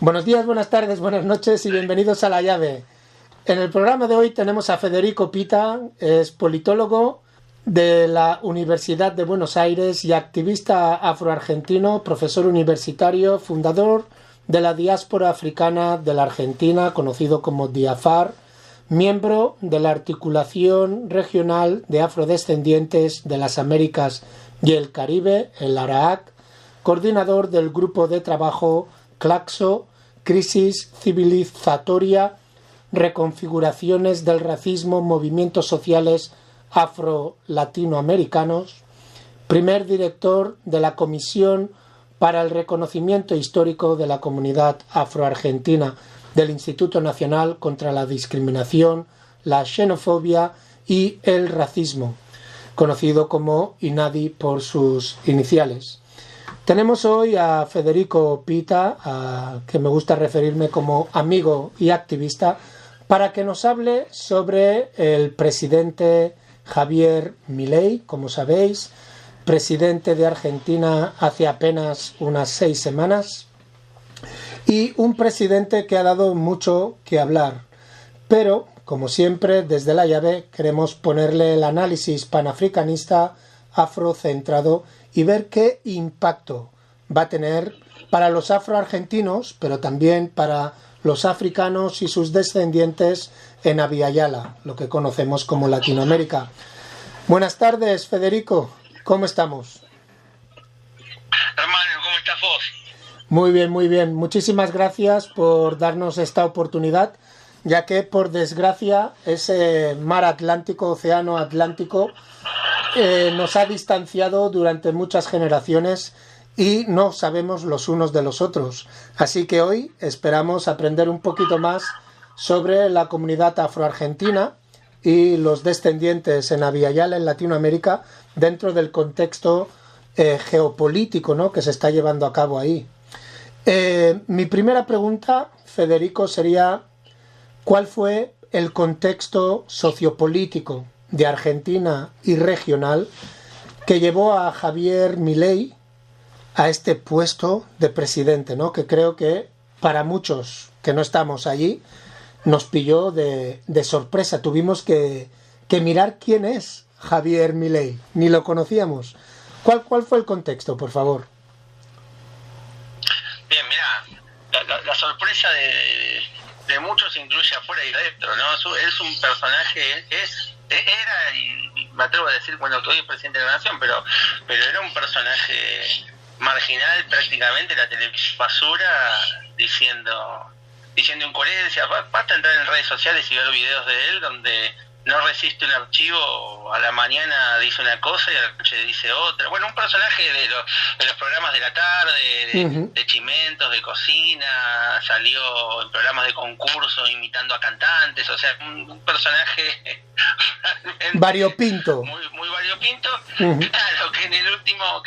Buenos días, buenas tardes, buenas noches y bienvenidos a La Llave. En el programa de hoy tenemos a Federico Pita, es politólogo de la Universidad de Buenos Aires y activista afroargentino, profesor universitario, fundador de la diáspora africana de la Argentina, conocido como DIAFAR, miembro de la Articulación Regional de Afrodescendientes de las Américas y el Caribe, el ARAAC, coordinador del grupo de trabajo CLACSO, Crisis Civilizatoria, Reconfiguraciones del Racismo, Movimientos Sociales Afro-Latinoamericanos, primer director de la Comisión para el Reconocimiento Histórico de la Comunidad Afroargentina del Instituto Nacional contra la Discriminación, la Xenofobia y el Racismo, conocido como INADI por sus iniciales. Tenemos hoy a Federico Pita, que me gusta referirme como amigo y activista, para que nos hable sobre el presidente Javier Milei, como sabéis, presidente de Argentina hace apenas unas 6 semanas, y un presidente que ha dado mucho que hablar. Pero, como siempre, desde La Llave queremos ponerle el análisis panafricanista afrocentrado y ver qué impacto va a tener para los afroargentinos, pero también para los africanos y sus descendientes en Abya Yala, lo que conocemos como Latinoamérica. Buenas tardes, Federico. ¿Cómo estamos? Hermano, ¿cómo estás vos? Muy bien, muy bien. Muchísimas gracias por darnos esta oportunidad, ya que, por desgracia, ese mar Atlántico, océano Atlántico, nos ha distanciado durante muchas generaciones y no sabemos los unos de los otros. Así que hoy esperamos aprender un poquito más sobre la comunidad afroargentina y los descendientes en Abya Yala, en Latinoamérica, dentro del contexto geopolítico, ¿no?, que se está llevando a cabo ahí. Mi primera pregunta, Federico, sería: ¿cuál fue el contexto sociopolítico de Argentina y regional que llevó a Javier Milei a este puesto de presidente, ¿no?, que creo que para muchos que no estamos allí nos pilló de sorpresa? Tuvimos que mirar quién es Javier Milei, ni lo conocíamos. ¿Cuál fue el contexto, por favor? Bien, mirá, la sorpresa de muchos incluye afuera y adentro, ¿no? Es un personaje, era, y me atrevo a decir, bueno, que hoy es presidente de la nación, pero era un personaje marginal prácticamente. La televisión basura diciendo incoherencias. Basta entrar en redes sociales y ver videos de él donde no resiste un archivo, a la mañana dice una cosa y a la noche dice otra. Bueno, un personaje de los programas de la tarde, de chimentos, de cocina, salió en programas de concurso imitando a cantantes, o sea, un personaje variopinto. Muy variopinto. Claro, que en el último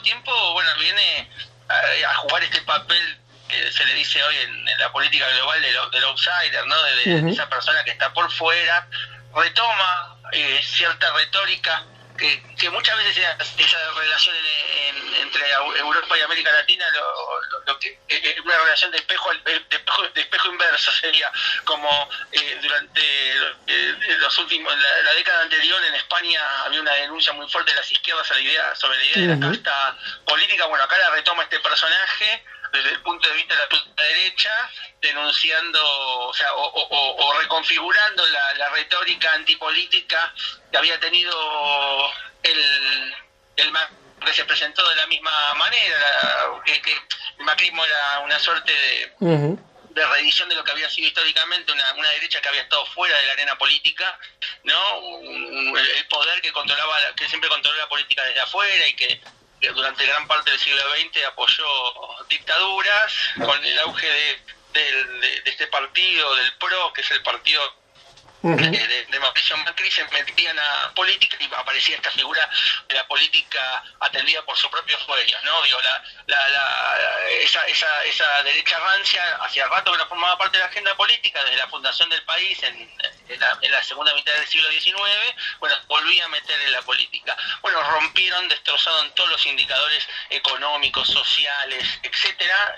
tiempo, bueno, viene a jugar este papel que se le dice hoy en la política global del outsider, ¿no? De esa persona que está por fuera. Retoma cierta retórica que muchas veces esa relación entre Europa y América Latina, lo que una relación de espejo inverso sería, como durante los últimos, la década anterior en España había una denuncia muy fuerte de las izquierdas sobre la idea de la casta política. Bueno, acá la retoma este personaje desde el punto de vista de la derecha, denunciando, o sea, o reconfigurando la retórica antipolítica que había tenido el Macri, que se presentó de la misma manera, que el macrismo era una suerte de reedición de lo que había sido históricamente una derecha que había estado fuera de la arena política, ¿no? El poder que siempre controló la política desde afuera y que durante gran parte del siglo XX apoyó dictaduras. Con el auge de este partido, del PRO, que es el partido de Mauricio Macri, se metían a política y aparecía esta figura de la política atendida por sus propios dueños, ¿no? Digo, esa derecha rancia hacía rato que no formaba parte de la agenda política desde la fundación del país en la segunda mitad del siglo XIX. Bueno, volvía a meter en la política. Bueno, destrozaron todos los indicadores económicos, sociales, etcétera,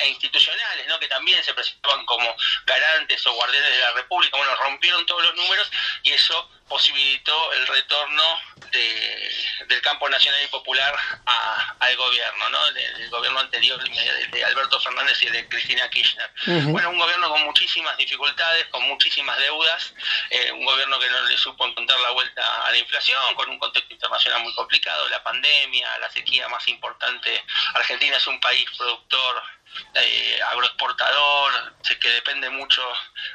e institucionales, ¿no? Que también se presentaban como garantes o guardianes de la República. Bueno, rompieron todos los números y eso posibilitó el retorno del campo nacional y popular al gobierno, ¿no? Del gobierno anterior de Alberto Fernández y de Cristina Kirchner. Bueno, un gobierno con muchísimas dificultades, con muchísimas deudas, un gobierno que no le supo encontrar la vuelta a la inflación, con un contexto internacional muy complicado, la pandemia, la sequía más importante. Argentina es un país productor, agroexportador, que depende mucho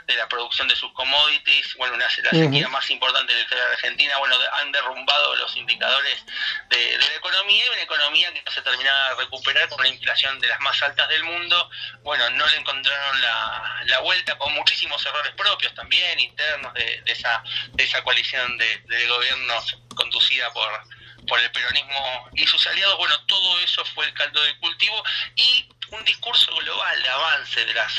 de la producción de sus commodities. Bueno, la sequía más importante de la historia de Argentina. Bueno, han derrumbado los indicadores de la economía, y una economía que no se terminaba de recuperar con una inflación de las más altas del mundo. Bueno, no le encontraron la vuelta, con muchísimos errores propios también, internos de esa coalición de gobierno conducida por el peronismo y sus aliados. Bueno, todo eso fue el caldo de cultivo y un discurso global de avance de las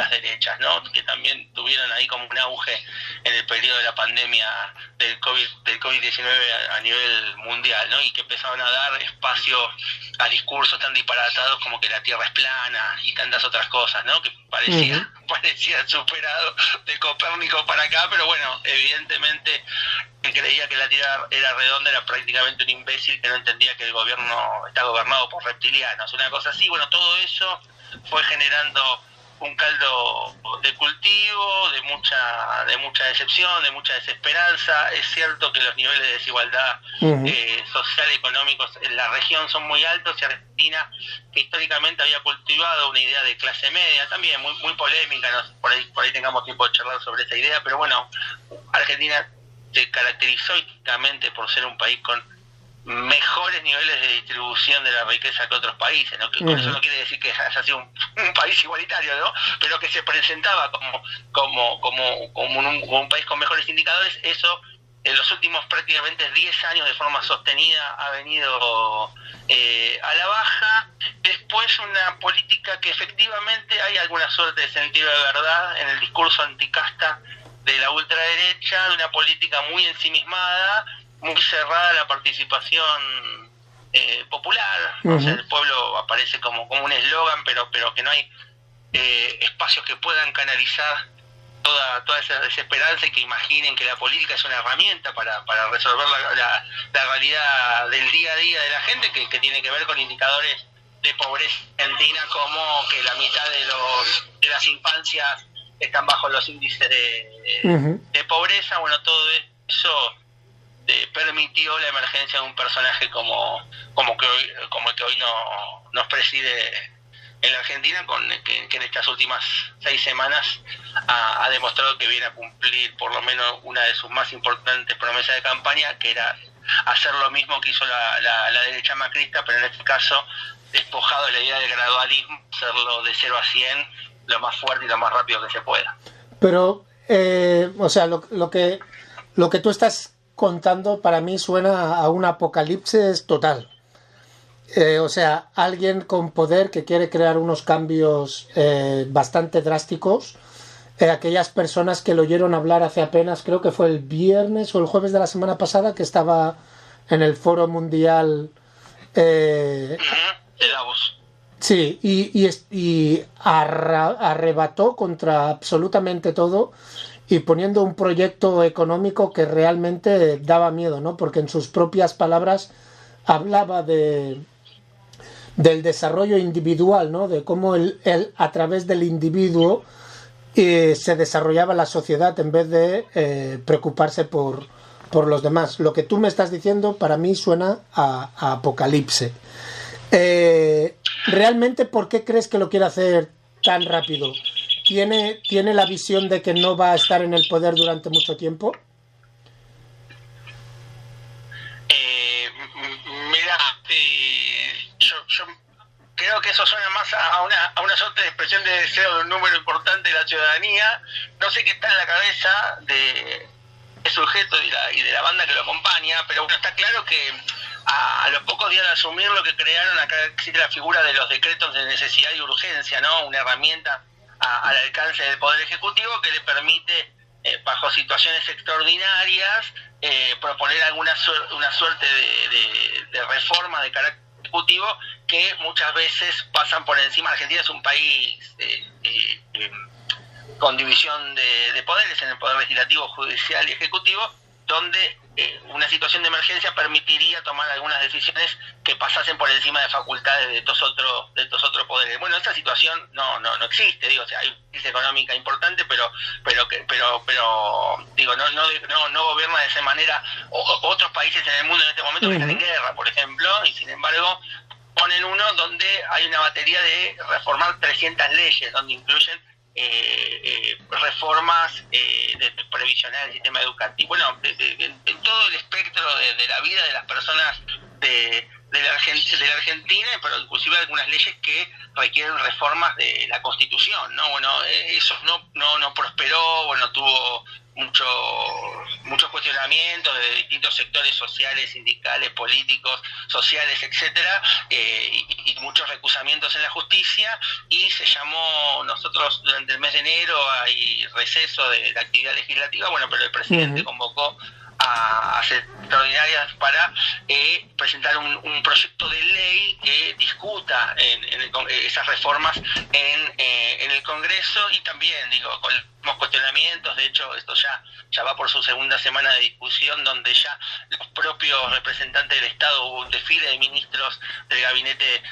derechas, ¿no? Que también tuvieron ahí como un auge en el periodo de la pandemia del COVID-19 a nivel mundial, ¿no? Y que empezaron a dar espacio a discursos tan disparatados como que la Tierra es plana y tantas otras cosas, ¿no? Que parecía superado de Copérnico para acá, pero bueno, evidentemente que creía que la Tierra era redonda era prácticamente un imbécil que no entendía que el gobierno está gobernado por reptilianos, una cosa así. Bueno, todo eso fue generando un caldo de cultivo, de mucha decepción, de mucha desesperanza. Es cierto que los niveles de desigualdad social y económicos en la región son muy altos, y Argentina, que históricamente había cultivado una idea de clase media, también muy polémica, ¿no? Por ahí tengamos tiempo de charlar sobre esa idea, pero bueno, Argentina se caracterizó históricamente por ser un país con mejores niveles de distribución de la riqueza que otros países, ¿no? Que con eso no quiere decir que haya sido un país igualitario, ¿no? Pero que se presentaba como un país con mejores indicadores. Eso en los últimos prácticamente 10 años de forma sostenida ha venido a la baja. Después una política que efectivamente hay alguna suerte de sentido de verdad en el discurso anticasta de la ultraderecha, de una política muy ensimismada, muy cerrada a la participación popular. O sea, el pueblo aparece como un eslogan, pero que no hay espacios que puedan canalizar toda esa desesperanza y que imaginen que la política es una herramienta para resolver la realidad del día a día de la gente, que tiene que ver con indicadores de pobreza argentina, como que la mitad de las infancias están bajo los índices de pobreza. Bueno, todo eso permitió la emergencia de un personaje como el que hoy nos preside en la Argentina, que en estas últimas 6 semanas ha demostrado que viene a cumplir por lo menos una de sus más importantes promesas de campaña, que era hacer lo mismo que hizo la derecha macrista, pero en este caso despojado de la idea del gradualismo, hacerlo de 0 a 100 lo más fuerte y lo más rápido que se pueda. Pero, o sea, lo que tú estás contando para mí suena a un apocalipsis total. O sea, alguien con poder que quiere crear unos cambios bastante drásticos. Aquellas personas que lo oyeron hablar hace apenas, creo que fue el viernes o el jueves de la semana pasada, que estaba en el Foro Mundial de Davos. Sí, y arrebató contra absolutamente todo, y poniendo un proyecto económico que realmente daba miedo, ¿no? Porque en sus propias palabras hablaba del desarrollo individual, ¿no? De cómo él a través del individuo se desarrollaba la sociedad en vez de preocuparse por los demás. Lo que tú me estás diciendo para mí suena a apocalipsis. ¿Realmente por qué crees que lo quiere hacer tan rápido? ¿Tiene la visión de que no va a estar en el poder durante mucho tiempo? Mira, yo creo que eso suena más a una suerte de expresión de deseo de un número importante de la ciudadanía. No sé qué está en la cabeza de sujeto y de la banda que lo acompaña, pero bueno, está claro que a los pocos días de asumir lo que crearon, acá existe la figura de los decretos de necesidad y urgencia, ¿no? Una herramienta al alcance del Poder Ejecutivo que le permite, bajo situaciones extraordinarias, proponer una suerte de reforma de carácter ejecutivo que muchas veces pasan por encima. Argentina es un país con división de poderes en el poder legislativo, judicial y ejecutivo, donde una situación de emergencia permitiría tomar algunas decisiones que pasasen por encima de facultades de estos otros poderes. Bueno, esta situación no existe, digo, o sea, hay una crisis económica importante, pero digo, no gobierna de esa manera otros países en el mundo en este momento que están en guerra, por ejemplo, y sin embargo ponen uno donde hay una batería de reformar 300 leyes, donde incluyen reformas previsionales del sistema educativo, bueno, en todo el espectro de la vida de las personas de la Argentina, pero inclusive algunas leyes que requieren reformas de la Constitución, ¿no? Bueno, eso no prosperó, bueno, tuvo muchos cuestionamientos de distintos sectores sociales, sindicales, políticos, sociales, etcétera, y muchos recusamientos en la justicia, y se llamó, nosotros durante el mes de enero hay receso de la actividad legislativa, bueno, pero el presidente convocó a hacer extraordinarias para presentar un proyecto de ley que discuta esas reformas en el Congreso, y también, digo, con los cuestionamientos. De hecho, esto ya va por su segunda semana de discusión, donde ya los propios representantes del Estado, hubo un desfile de ministros del gabinete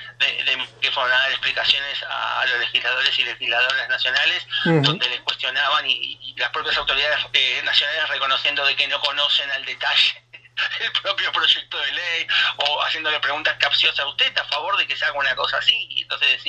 que fueron a dar explicaciones a los legisladores y legisladoras nacionales, donde les cuestionaban, y las propias autoridades nacionales reconociendo de que no conocen al detalle el propio proyecto de ley, o haciéndole preguntas capciosas: ¿usted está a favor de que se haga una cosa así? Y entonces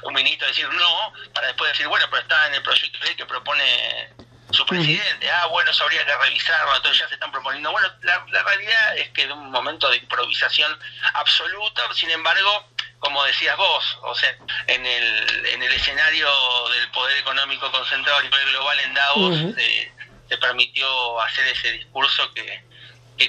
un ministro decir no, para después decir, bueno, pero está en el proyecto de ley que propone su presidente, bueno, eso habría que revisarlo, entonces ya se están proponiendo. Bueno, la realidad es que en un momento de improvisación absoluta, sin embargo, como decías vos, o sea, en el escenario del poder económico concentrado a nivel global en Davos, se permitió hacer ese discurso que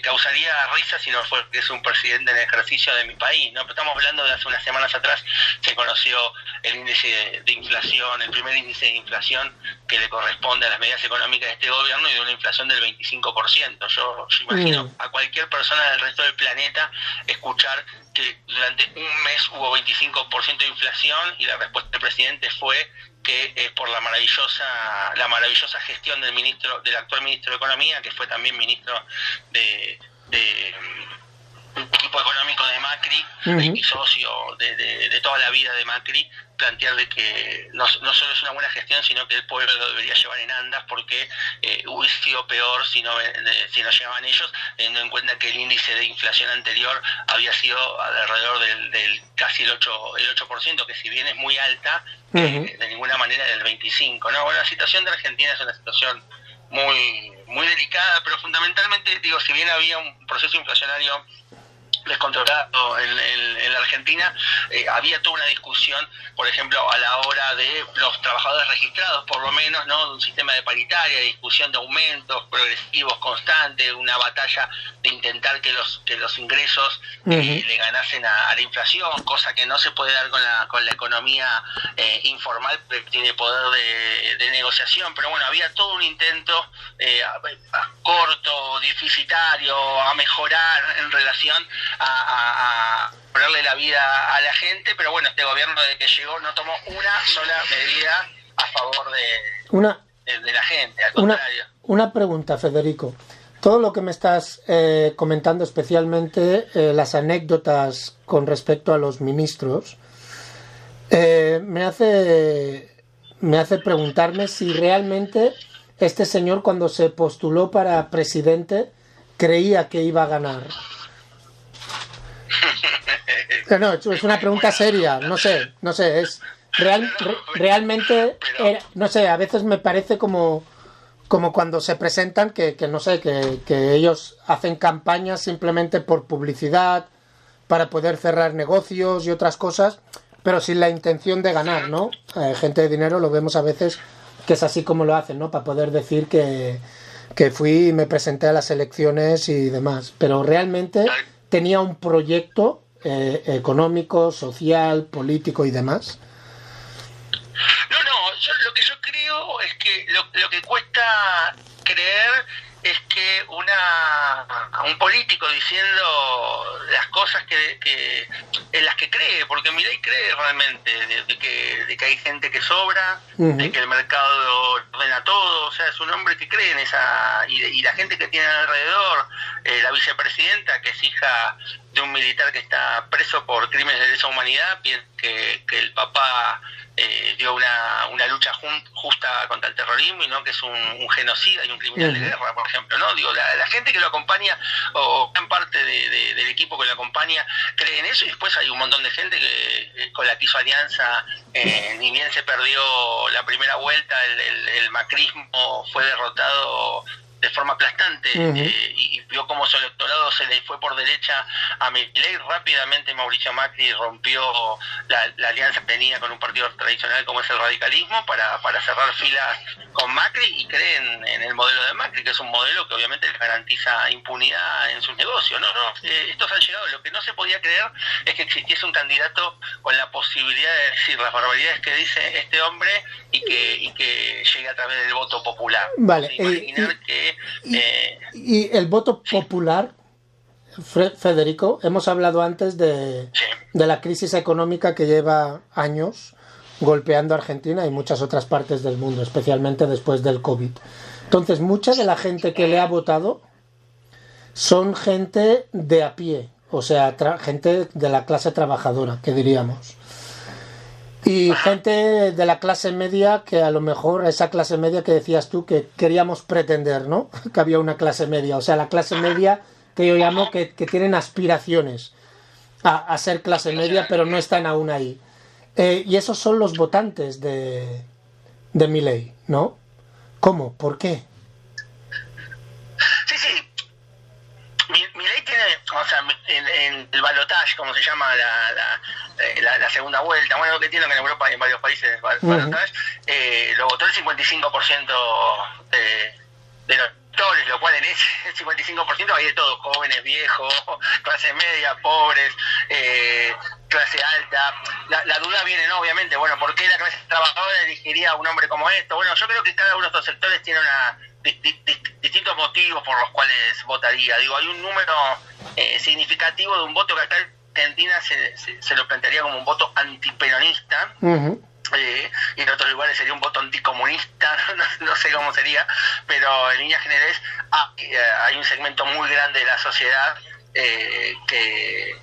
causaría risa si no fuera que es un presidente en ejercicio de mi país, ¿no? Pero estamos hablando de hace unas semanas atrás, se conoció el índice de inflación, el primer índice de inflación que le corresponde a las medidas económicas de este gobierno, y de una inflación del 25%. Yo imagino a cualquier persona del resto del planeta escuchar que durante un mes hubo 25% de inflación, y la respuesta del presidente fue que es por la maravillosa gestión del actual ministro de Economía, que fue también ministro de equipo económico de Macri, y socio de toda la vida de Macri, plantear de que no solo es una buena gestión, sino que el pueblo lo debería llevar en andas, porque hubiese sido peor si no llevaban ellos, teniendo en cuenta que el índice de inflación anterior había sido alrededor del casi el 8%, que si bien es muy alta, de ninguna manera del 25%, ¿no? Bueno, la situación de Argentina es una situación muy, muy delicada, pero fundamentalmente, digo, si bien había un proceso inflacionario descontrolado en la Argentina, había toda una discusión, por ejemplo, a la hora de los trabajadores registrados, por lo menos, ¿no? De un sistema de paritaria, de discusión de aumentos progresivos constantes, una batalla de intentar que los ingresos le ganasen a la inflación, cosa que no se puede dar con la economía informal, que tiene poder de negociación. Pero bueno, había todo un intento corto, deficitario, a mejorar en relación a ponerle la vida a la gente, pero bueno, este gobierno desde que llegó no tomó una sola medida a favor de la gente, al contrario. Una pregunta, Federico. Todo lo que me estás comentando, especialmente las anécdotas con respecto a los ministros, me hace preguntarme si realmente este señor, cuando se postuló para presidente, creía que iba a ganar. No, es una pregunta seria, no sé, es realmente, no sé, a veces me parece como cuando se presentan que no sé, que ellos hacen campañas simplemente por publicidad, para poder cerrar negocios y otras cosas, pero sin la intención de ganar, ¿no? Gente de dinero lo vemos a veces que es así como lo hacen, ¿no? Para poder decir que fui y me presenté a las elecciones y demás, pero realmente tenía un proyecto económico, social, político y demás. Lo que yo creo es que lo que cuesta creer es que un político diciendo las cosas que en las que cree, porque Milei cree realmente de que hay gente que sobra, de que el mercado ordena todo, o sea, es un hombre que cree en esa, y la gente que tiene alrededor, la vicepresidenta, que es hija de un militar que está preso por crímenes de lesa humanidad, que el papá dio una lucha justa contra el terrorismo y no que es un genocida y un criminal de guerra, por ejemplo, ¿no? Digo, la gente que lo acompaña, o gran parte del equipo que lo acompaña, cree en eso, y después hay un montón de gente que con la que hizo alianza, ni bien se perdió la primera vuelta, el macrismo fue derrotado de forma aplastante, y vio cómo su electorado se le fue por derecha a Milei. Rápidamente Mauricio Macri rompió la alianza que tenía con un partido tradicional como es el radicalismo para cerrar filas con Macri, y creen en el modelo de Macri, que es un modelo que obviamente les garantiza impunidad en sus negocios. Estos han llegado. Lo que no se podía creer es que existiese un candidato con la posibilidad de decir las barbaridades que dice este hombre y que llegue a través del voto popular. Vale. Imaginar que y el voto popular, Federico, hemos hablado antes de la crisis económica que lleva años golpeando a Argentina y muchas otras partes del mundo, especialmente después del COVID. Entonces, mucha de la gente que le ha votado son gente de a pie, o sea, gente de la clase trabajadora, que diríamos. Y gente de la clase media, que a lo mejor esa clase media que decías tú que queríamos pretender, ¿no? Que había una clase media, o sea, la clase media que yo llamo que tienen aspiraciones a ser clase media, pero no están aún ahí. Y esos son los votantes de Milei, ¿no? ¿Cómo? ¿Por qué? Sí. Milei tiene, o sea, en el balotaje, como se llama la segunda vuelta, bueno, lo que tiene que en Europa y en varios países balotaje, lo votó el 55% de los electores, lo cual en ese 55% hay de todo: jóvenes, viejos, clase media, pobres, clase alta. La duda viene, ¿no? Obviamente, bueno, ¿por qué la clase trabajadora elegiría a un hombre como esto? Bueno, yo creo que cada uno de estos sectores tiene distintos motivos por los cuales votaría. Digo, hay un número significativo de un voto que acá en Argentina se lo plantearía como un voto antiperonista. Y en otros lugares sería un voto anticomunista, no sé cómo sería, pero en líneas generales hay un segmento muy grande de la sociedad que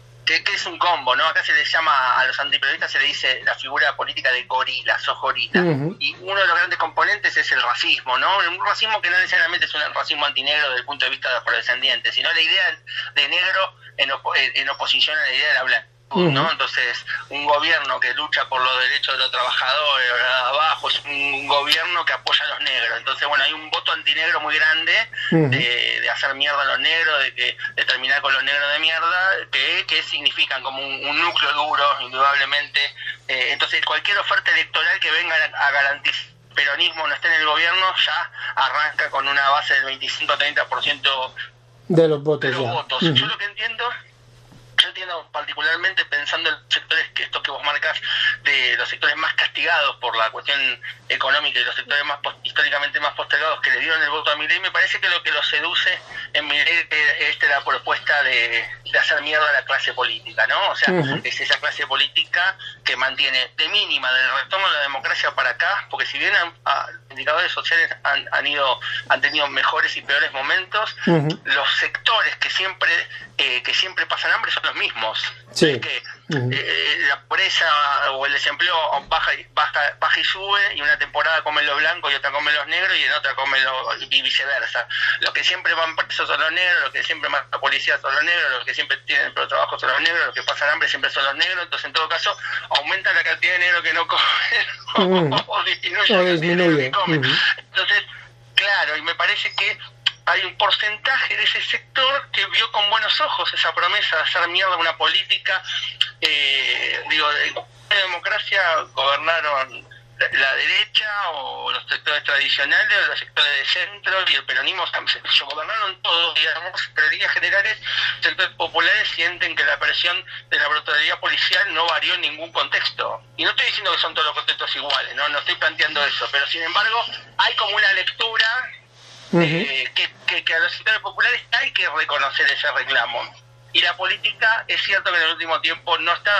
es un combo, ¿no? Acá se les llama, a los antiperonistas se le dice la figura política de gorila, sos gorila. Y uno de los grandes componentes es el racismo, ¿no? Un racismo que no necesariamente es un racismo antinegro desde el punto de vista de los afrodescendientes, sino la idea de negro en oposición a la idea de la blanca. ¿No? Entonces, un gobierno que lucha por los derechos de los trabajadores de abajo es un gobierno que apoya a los negros. Entonces, bueno, hay un voto antinegro muy grande de hacer mierda a los negros, de terminar con los negros de mierda, que significan como un núcleo duro, indudablemente. Entonces, cualquier oferta electoral que venga a garantizar que el peronismo no esté en el gobierno ya arranca con una base del 25-30% de los votos. Yo lo que entiendo particularmente pensando en los sectores estos que vos marcas, de los sectores más castigados por la cuestión económica y los sectores históricamente más postergados que le dieron el voto a Milei, me parece que lo que los seduce en Milei es la propuesta de hacer mierda a la clase política, ¿no? O sea, es esa clase política que mantiene de mínima del retorno de la democracia para acá, porque si bien indicadores sociales han tenido mejores y peores momentos, los sectores que siempre pasan hambre son los mismos. Sí. Es que la pobreza o el desempleo baja y sube, y una temporada comen los blancos y otra comen los negros, y en otra comen y viceversa. Los que siempre van presos son los negros, los que siempre matan a policías son los negros, los que siempre tienen pro trabajo son los negros, los que pasan hambre siempre son los negros. Entonces, en todo caso, aumenta la cantidad de negros que no comen o disminuye la cantidad de negros que comen. Entonces, claro, y me parece que hay un porcentaje de ese sector que vio con buenos ojos esa promesa de hacer mierda una política. En la democracia gobernaron la derecha o los sectores tradicionales o los sectores de centro, y el peronismo se gobernaron todos, digamos, pero en líneas generales sectores populares sienten que la presión de la brutalidad policial no varió en ningún contexto. Y no estoy diciendo que son todos los contextos iguales, no estoy planteando eso, pero sin embargo hay como una lectura que a los sectores populares hay que reconocer ese reclamo. Y la política, es cierto que en el último tiempo no está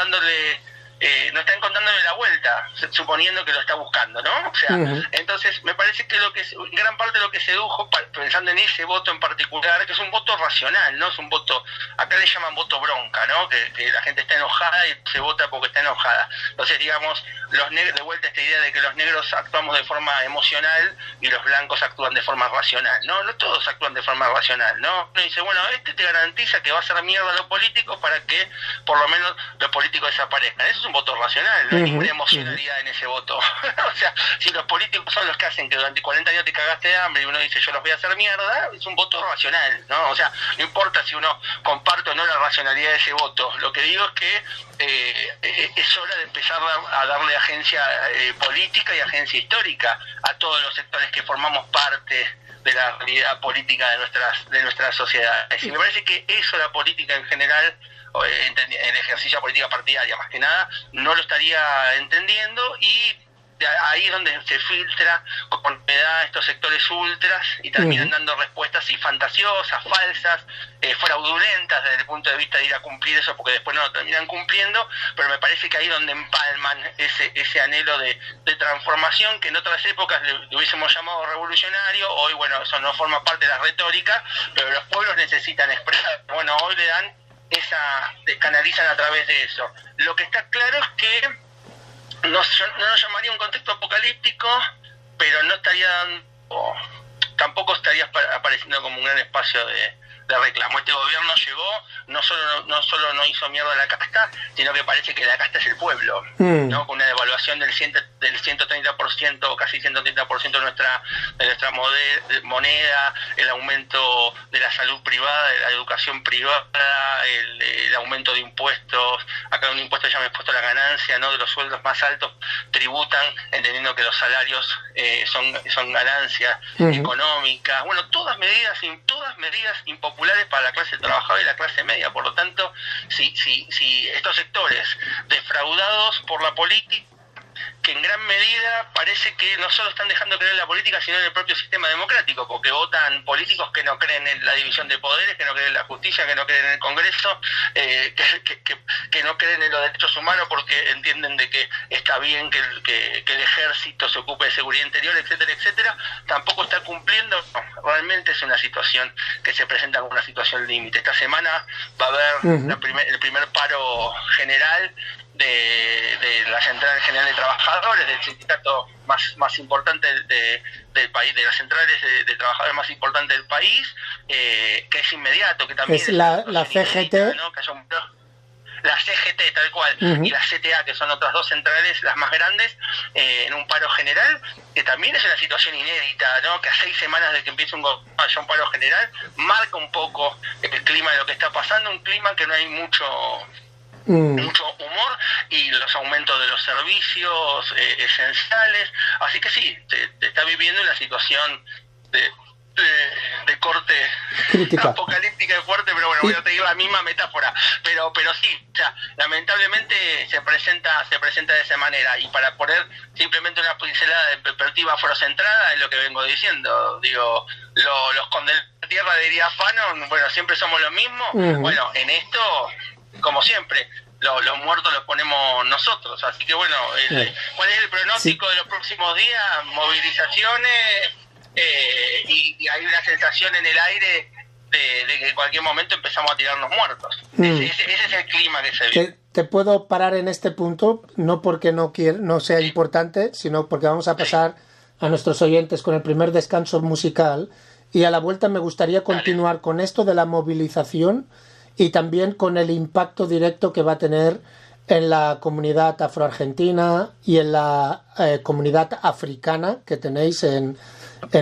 encontrándole la vuelta, suponiendo que lo está buscando, ¿no? O sea, entonces me parece que gran parte de lo que sedujo, pensando en ese voto en particular, que es un voto racional, ¿no? Es un voto, acá le llaman voto bronca, ¿no? Que la gente está enojada y se vota porque está enojada. Entonces, digamos, de vuelta esta idea de que los negros actuamos de forma emocional y los blancos actúan de forma racional, ¿no? No todos actúan de forma racional, ¿no? Uno dice, bueno, te garantiza que va a hacer mierda a los políticos para que por lo menos los políticos desaparezcan. Eso es un voto racional, no hay ninguna emocionalidad en ese voto. O sea, si los políticos son los que hacen que durante 40 años te cagaste de hambre y uno dice yo los voy a hacer mierda, es un voto racional, ¿no? O sea, no importa si uno comparte o no la racionalidad de ese voto. Lo que digo es que es hora de empezar a darle agencia política y agencia histórica a todos los sectores que formamos parte de la realidad política de nuestras sociedades. Y me parece que eso, la política en general, el ejercicio de política partidaria más que nada, no lo estaría entendiendo, y ahí es donde se filtra con novedad estos sectores ultras y terminan dando respuestas fantasiosas, falsas, fraudulentas desde el punto de vista de ir a cumplir eso, porque después no lo terminan cumpliendo. Pero me parece que ahí es donde empalman ese anhelo de transformación que en otras épocas le hubiésemos llamado revolucionario. Hoy, bueno, eso no forma parte de la retórica, pero los pueblos necesitan expresar. Bueno, hoy le dan canalizan a través de eso. Lo que está claro es que no nos llamaría un contexto apocalíptico, pero tampoco estaría apareciendo como un gran espacio de reclamo. Este gobierno llegó, no solo no hizo mierda a la casta, sino que parece que la casta es el pueblo, ¿no? Con una devaluación del 130%, casi 130% de nuestra moneda, el aumento de la salud privada, de la educación privada, el aumento de impuestos. Acá un impuesto ya me he puesto la ganancia, ¿no? De los sueldos más altos tributan, entendiendo que los salarios son ganancias económicas. Bueno, todas medidas impopulares para la clase trabajadora y la clase media. Por lo tanto, si estos sectores defraudados por la política, que en gran medida parece que no solo están dejando de creer en la política, sino en el propio sistema democrático, porque votan políticos que no creen en la división de poderes, que no creen en la justicia, que no creen en el Congreso, que no creen en los derechos humanos porque entienden de que está bien que el ejército se ocupe de seguridad interior, etcétera, etcétera. Tampoco está cumpliendo. No, realmente es una situación que se presenta como una situación límite. Esta semana va a haber el primer paro general de la Central General de Trabajadores, del sindicato más importante del país, de las centrales de trabajadores más importantes del país, que es inmediato, que también es la CGT, ¿no? Que la CGT tal cual, y la CTA, que son otras dos centrales, las más grandes, en un paro general, que también es una situación inédita, ¿no? Que a 6 semanas de que empiece un paro general, marca un poco el clima de lo que está pasando, un clima que no hay mucho humor, y los aumentos de los servicios esenciales. Así que sí, te está viviendo una situación de corte crítica, apocalíptica y fuerte, pero bueno, voy a seguir la misma metáfora, pero sí, o sea, lamentablemente se presenta de esa manera. Y para poner simplemente una pincelada de perspectiva afrocentrada, es lo que vengo diciendo, digo, los condenados a tierra, diría Fanon, bueno, siempre somos los mismos. Bueno, en esto, como siempre, los muertos los ponemos nosotros. Así que bueno, ¿cuál es el pronóstico de los próximos días? Movilizaciones, y hay una sensación en el aire de que en cualquier momento empezamos a tirarnos muertos. Ese es el clima que se vive. Te puedo parar en este punto, no porque no sea importante, sino porque vamos a pasar a nuestros oyentes con el primer descanso musical, y a la vuelta me gustaría continuar con esto de la movilización y también con el impacto directo que va a tener en la comunidad afroargentina y en la comunidad africana que tenéis en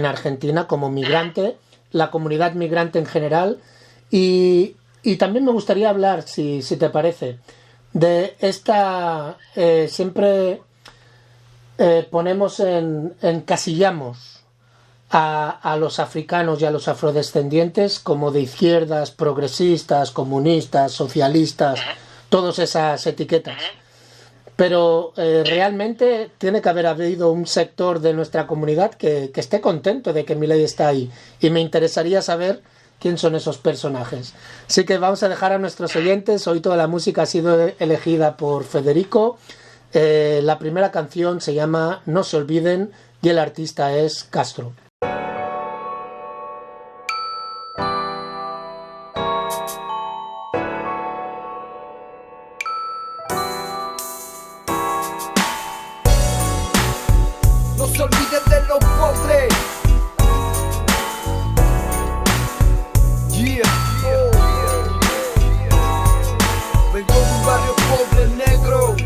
Argentina como migrante, la comunidad migrante en general, y también me gustaría hablar, si te parece, de esta siempre encasillamos a los africanos y a los afrodescendientes como de izquierdas, progresistas, comunistas, socialistas, todas esas etiquetas. pero realmente tiene que haber habido un sector de nuestra comunidad que esté contento de que Milei está ahí, y me interesaría saber quién son esos personajes. Así que vamos a dejar a nuestros oyentes. Hoy toda la música ha sido elegida por Federico. La primera canción se llama No se olviden y el artista es Castro. No se olviden de los pobres. Vengo de un barrio pobre, negro.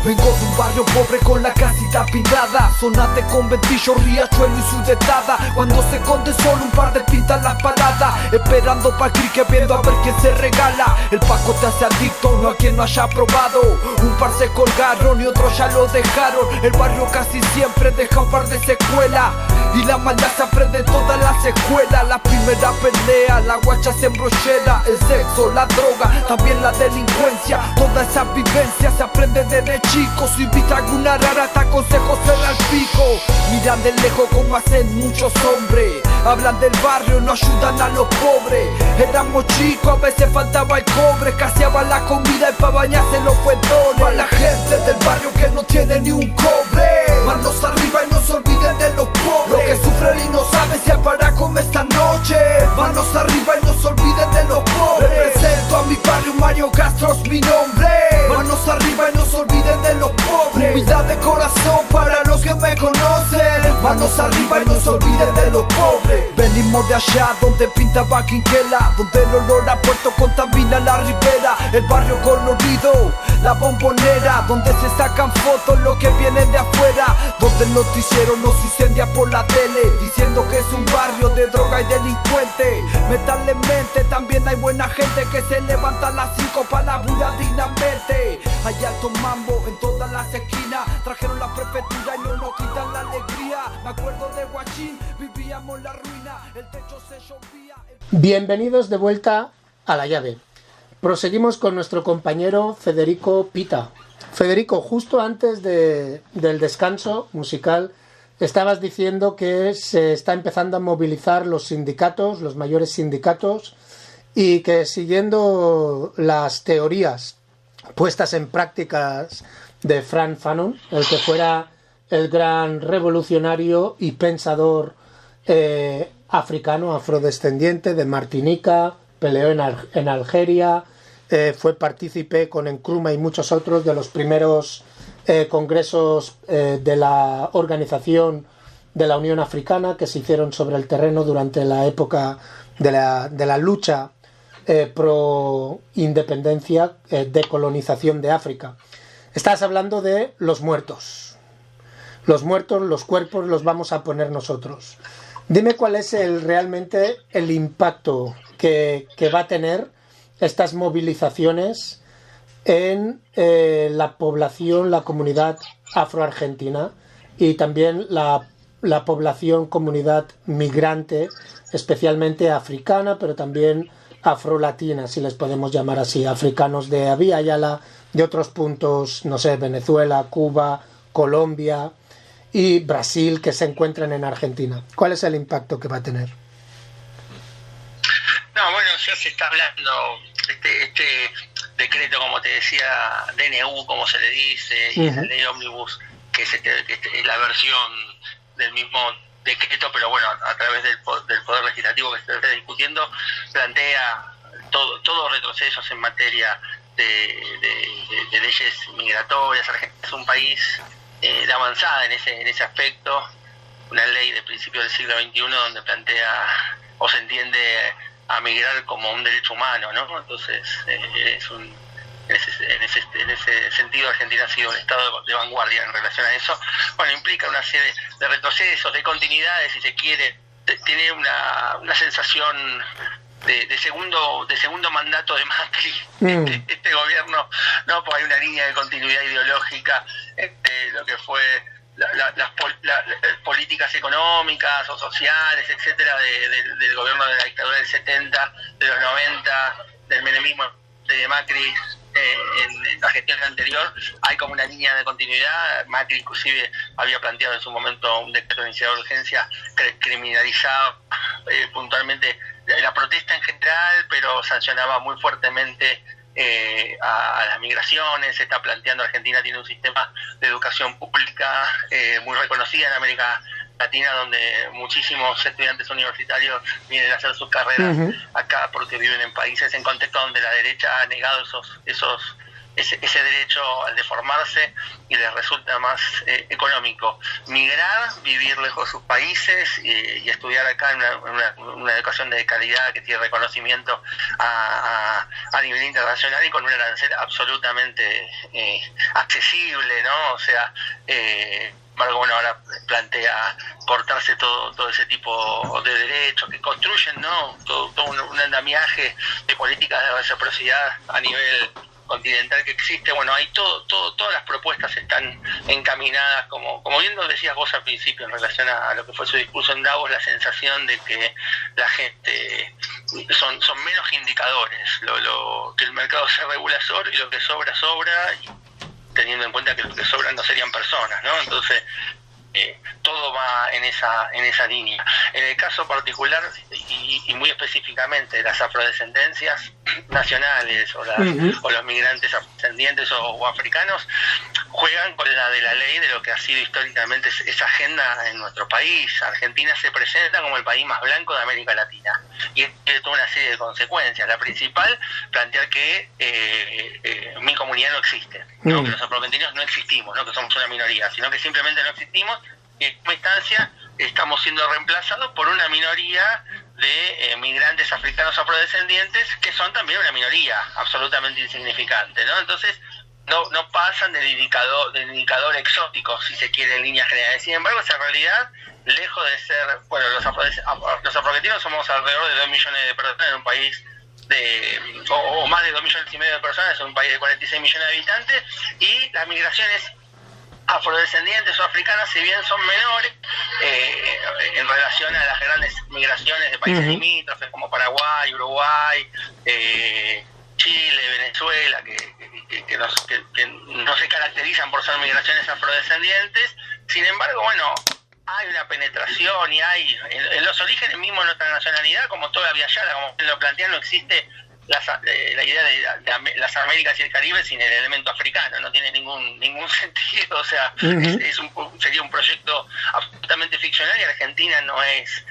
Vengo de un barrio pobre con la casita pintada, zona de conventillo, riachuelo y su detada. Cuando se esconde solo un par de pintas las paradas, esperando pa' crique viendo a ver quién se regala. El Paco te hace adicto, no a quien no haya probado. Un par se colgaron y otros ya lo dejaron. El barrio casi siempre deja un par de secuelas, y la maldad se aprende en todas las escuelas. La primera pelea, la guacha se embrochera. El sexo, la droga, también la delincuencia. Toda esa vivencia se aprende desde chico. Si viste alguna rara te aconsejo cerrar el pico. Miran de lejos como hacen muchos hombres. Hablan del barrio, no ayudan a los pobres. Éramos chicos, a veces faltaba el cobre. Escaseaba la comida y pa' bañarse los fuetones. Pa' la gente del barrio que no tiene ni un cobre. Manos arriba y no se olviden de los pobres. Los que sufren y no saben si hay para comer esta noche. Manos arriba y no se olviden de los pobres. Represento a mi barrio, Mario Castro es mi nombre. Manos arriba y no se olviden de los pobres. Humildad de corazón para los que me conocen. Manos arriba y no se olviden de los pobres. Venimos de allá donde pintaba Quinquela, donde el olor a puerto contamina la ribera. El barrio colorido, la bombonera, donde se sacan fotos los que vienen de afuera. Donde el noticiero nos incendia por la tele, diciendo que es un barrio de droga y delincuente. Métanle en mente, también hay buena gente que se levanta a las 5 para laburar dignamente. Hay alto mambo en todas las esquinas. Trajeron la prefectura y no nos quitan la alegría. Me acuerdo de Guachín, vivíamos la ruina, el techo se llovía. Bienvenidos de vuelta a La Llave. Proseguimos con nuestro compañero Federico Pita. Federico, justo antes del descanso musical, estabas diciendo que se está empezando a movilizar los sindicatos, los mayores sindicatos, y que siguiendo las teorías puestas en prácticas de Frantz Fanon, el que fuera el gran revolucionario y pensador africano, afrodescendiente de Martinica, peleó en Algeria, fue partícipe con Nkrumah y muchos otros de los primeros congresos de la Organización de la Unión Africana que se hicieron sobre el terreno durante la época de la lucha pro independencia, decolonización de África. Estás hablando de los muertos. Los muertos, los cuerpos los vamos a poner nosotros. Dime cuál es realmente el impacto que va a tener estas movilizaciones en la población, la comunidad afroargentina y también la población, comunidad migrante, especialmente africana, pero también afrolatina, si les podemos llamar así, africanos de Vía Yala, de otros puntos, no sé, Venezuela, Cuba, Colombia y Brasil, que se encuentran en Argentina. ¿Cuál es el impacto que va a tener? No, bueno, ya se está hablando, este decreto, como te decía, DNU, como se le dice, y la ley Omnibus, que es la versión del mismo decreto, pero bueno, a través del Poder Legislativo que se está discutiendo, plantea todos retrocesos en materia de leyes migratorias. Argentina es un país de avanzada en ese aspecto, una ley de principios del siglo XXI donde plantea o se entiende a migrar como un derecho humano, ¿no? Entonces, en ese sentido Argentina ha sido un estado de vanguardia en relación a eso. Bueno, implica una serie de retrocesos, de continuidades, si se quiere. Tiene una sensación de segundo mandato de Macri, este gobierno, no, porque hay una línea de continuidad ideológica entre lo que fue políticas económicas o sociales, etcétera, del gobierno de la dictadura del 70, de los 90, del menemismo de Macri en la gestión anterior. Hay como una línea de continuidad. Macri inclusive había planteado en su momento un decreto de necesidad de urgencia que criminalizaba puntualmente la protesta en general, pero sancionaba muy fuertemente a las migraciones. Se está planteando, Argentina tiene un sistema de educación pública muy reconocida en América Latina, donde muchísimos estudiantes universitarios vienen a hacer sus carreras acá porque viven en países, en contextos donde la derecha ha negado ese derecho al de formarse y les resulta más económico migrar, vivir lejos de sus países y estudiar acá en una educación de calidad que tiene reconocimiento a nivel internacional y con un arancel absolutamente accesible, ¿no? O sea, bueno, ahora plantea cortarse todo ese tipo de derechos que construyen, ¿no? Todo un andamiaje de políticas de reciprocidad a nivel continental que existe. Bueno, ahí todas las propuestas están encaminadas, como bien lo decías vos al principio en relación a lo que fue su discurso en Davos, la sensación de que la gente son menos indicadores, que el mercado se regula solo y lo que sobra, y teniendo en cuenta que lo que sobran no serían personas, ¿no? Entonces todo va en esa línea. En el caso particular y muy específicamente de las afrodescendencias nacionales o los migrantes afrodescendientes o africanos, juegan con la de la ley de lo que ha sido históricamente esa agenda en nuestro país. Argentina se presenta como el país más blanco de América Latina y tiene toda una serie de consecuencias. La principal, plantear que mi comunidad no existe, ¿no? Que los afroargentinos no existimos, no que somos una minoría, sino que simplemente no existimos. Y en última instancia estamos siendo reemplazados por una minoría de migrantes africanos afrodescendientes que son también una minoría absolutamente insignificante, ¿no? Entonces no pasan del indicador exótico, si se quiere, en líneas generales. Sin embargo, esa realidad, lejos de ser, bueno, los afroargentinos somos alrededor de 2 millones de personas en un país o más de 2,5 millones de personas en un país de 46 millones de habitantes, y las migraciones afrodescendientes o africanas, si bien son menores en relación a las grandes migraciones de países limítrofes como Paraguay, Uruguay, Chile, Venezuela, que no se caracterizan por ser migraciones afrodescendientes. Sin embargo, bueno, hay una penetración y hay en los orígenes mismos de nuestra nacionalidad, como todavía allá, como lo plantean, no existe la idea de las Américas y el Caribe sin el elemento africano. No tiene ningún sentido. O sea, sería un proyecto absolutamente ficcional, y Argentina no es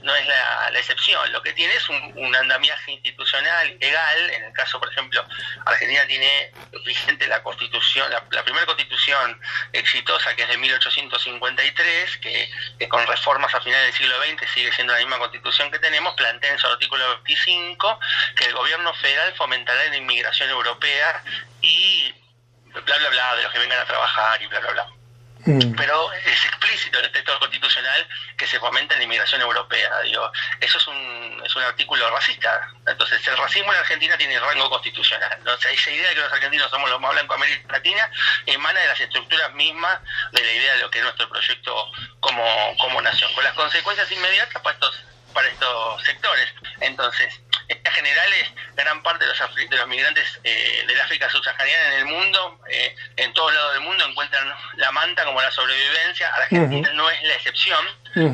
la excepción. Lo que tiene es un andamiaje institucional legal. En el caso, por ejemplo, Argentina tiene vigente la Constitución, la primera Constitución exitosa, que es de 1853, que con reformas a finales del siglo XX sigue siendo la misma Constitución que tenemos. Plantea en su artículo 25 que el gobierno federal fomentará la inmigración europea y bla bla bla, de los que vengan a trabajar y bla bla bla. Pero es explícito en el texto constitucional que se fomenta la inmigración europea. Digo, eso es un artículo racista. Entonces, el racismo en Argentina tiene rango constitucional. Entonces, esa idea de que los argentinos somos los más blancos de América Latina emana de las estructuras mismas de la idea de lo que es nuestro proyecto como nación, con las consecuencias inmediatas para estos sectores. Entonces, en líneas generales, gran parte de los migrantes del África subsahariana en el mundo, en todos lados del mundo, encuentran la manta como la sobrevivencia. Argentina no es la excepción,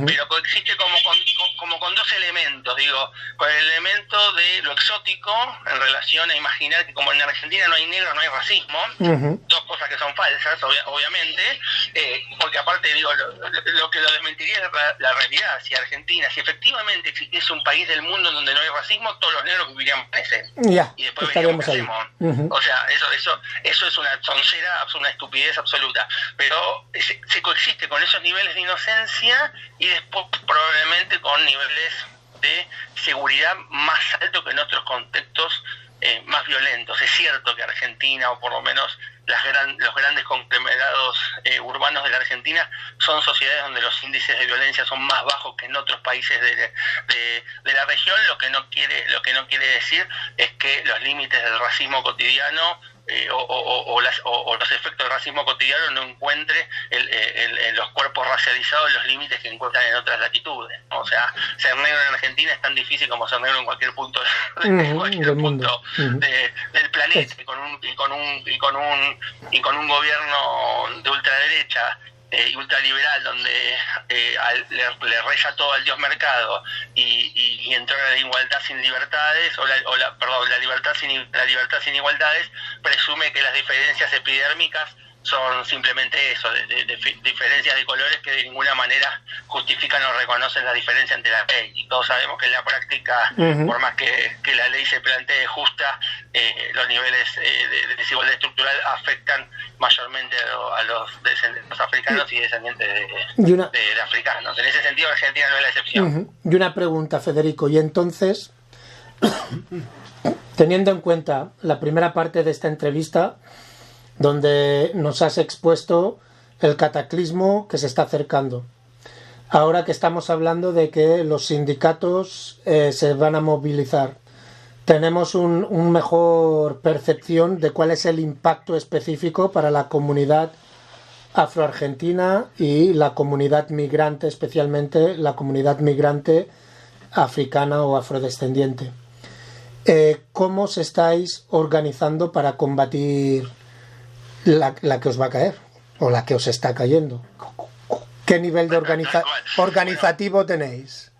pero coexiste como con dos elementos. Digo, con el elemento de lo exótico en relación a imaginar que como en Argentina no hay negro, no hay racismo, dos cosas que son falsas, obviamente, porque aparte, digo, lo que lo desmentiría es la realidad. Si efectivamente existiese un país del mundo donde no hay racismo, todos los negros vivirían en ese. Y después veríamos qué hacemos. O sea, eso es una toncera, una estupidez absoluta. Pero se coexiste con esos niveles de inocencia y después probablemente con niveles de seguridad más altos que en otros contextos más violentos. Es cierto que Argentina, o por lo menos los grandes conglomerados urbanos de la Argentina, son sociedades donde los índices de violencia son más bajos que en otros países de la región. Lo que no quiere decir es que los límites del racismo cotidiano o los efectos del racismo cotidiano no encuentre los cuerpos racializados los límites que encuentran en otras latitudes, ¿no? O sea, ser negro en Argentina es tan difícil como ser negro en cualquier punto del mundo del planeta, y con un gobierno de ultraderecha y ultraliberal donde le reza todo al dios mercado y entró la igualdad sin libertades la libertad sin igualdades, presume que las diferencias epidérmicas son simplemente eso, diferencias de colores que de ninguna manera justifican o reconocen la diferencia entre la ley. Y todos sabemos que en la práctica, por más que la ley se plantee justa, los niveles de desigualdad estructural afectan mayormente a los africanos y descendientes de africanos. En ese sentido, Argentina no es la excepción. Y una pregunta, Federico, y entonces, teniendo en cuenta la primera parte de esta entrevista, donde nos has expuesto el cataclismo que se está acercando. Ahora que estamos hablando de que los sindicatos se van a movilizar, tenemos un mejor percepción de cuál es el impacto específico para la comunidad afroargentina y la comunidad migrante, especialmente la comunidad migrante africana o afrodescendiente. ¿Cómo os estáis organizando para combatir la que os va a caer o la que os está cayendo? ¿Qué nivel de organizativo tenéis?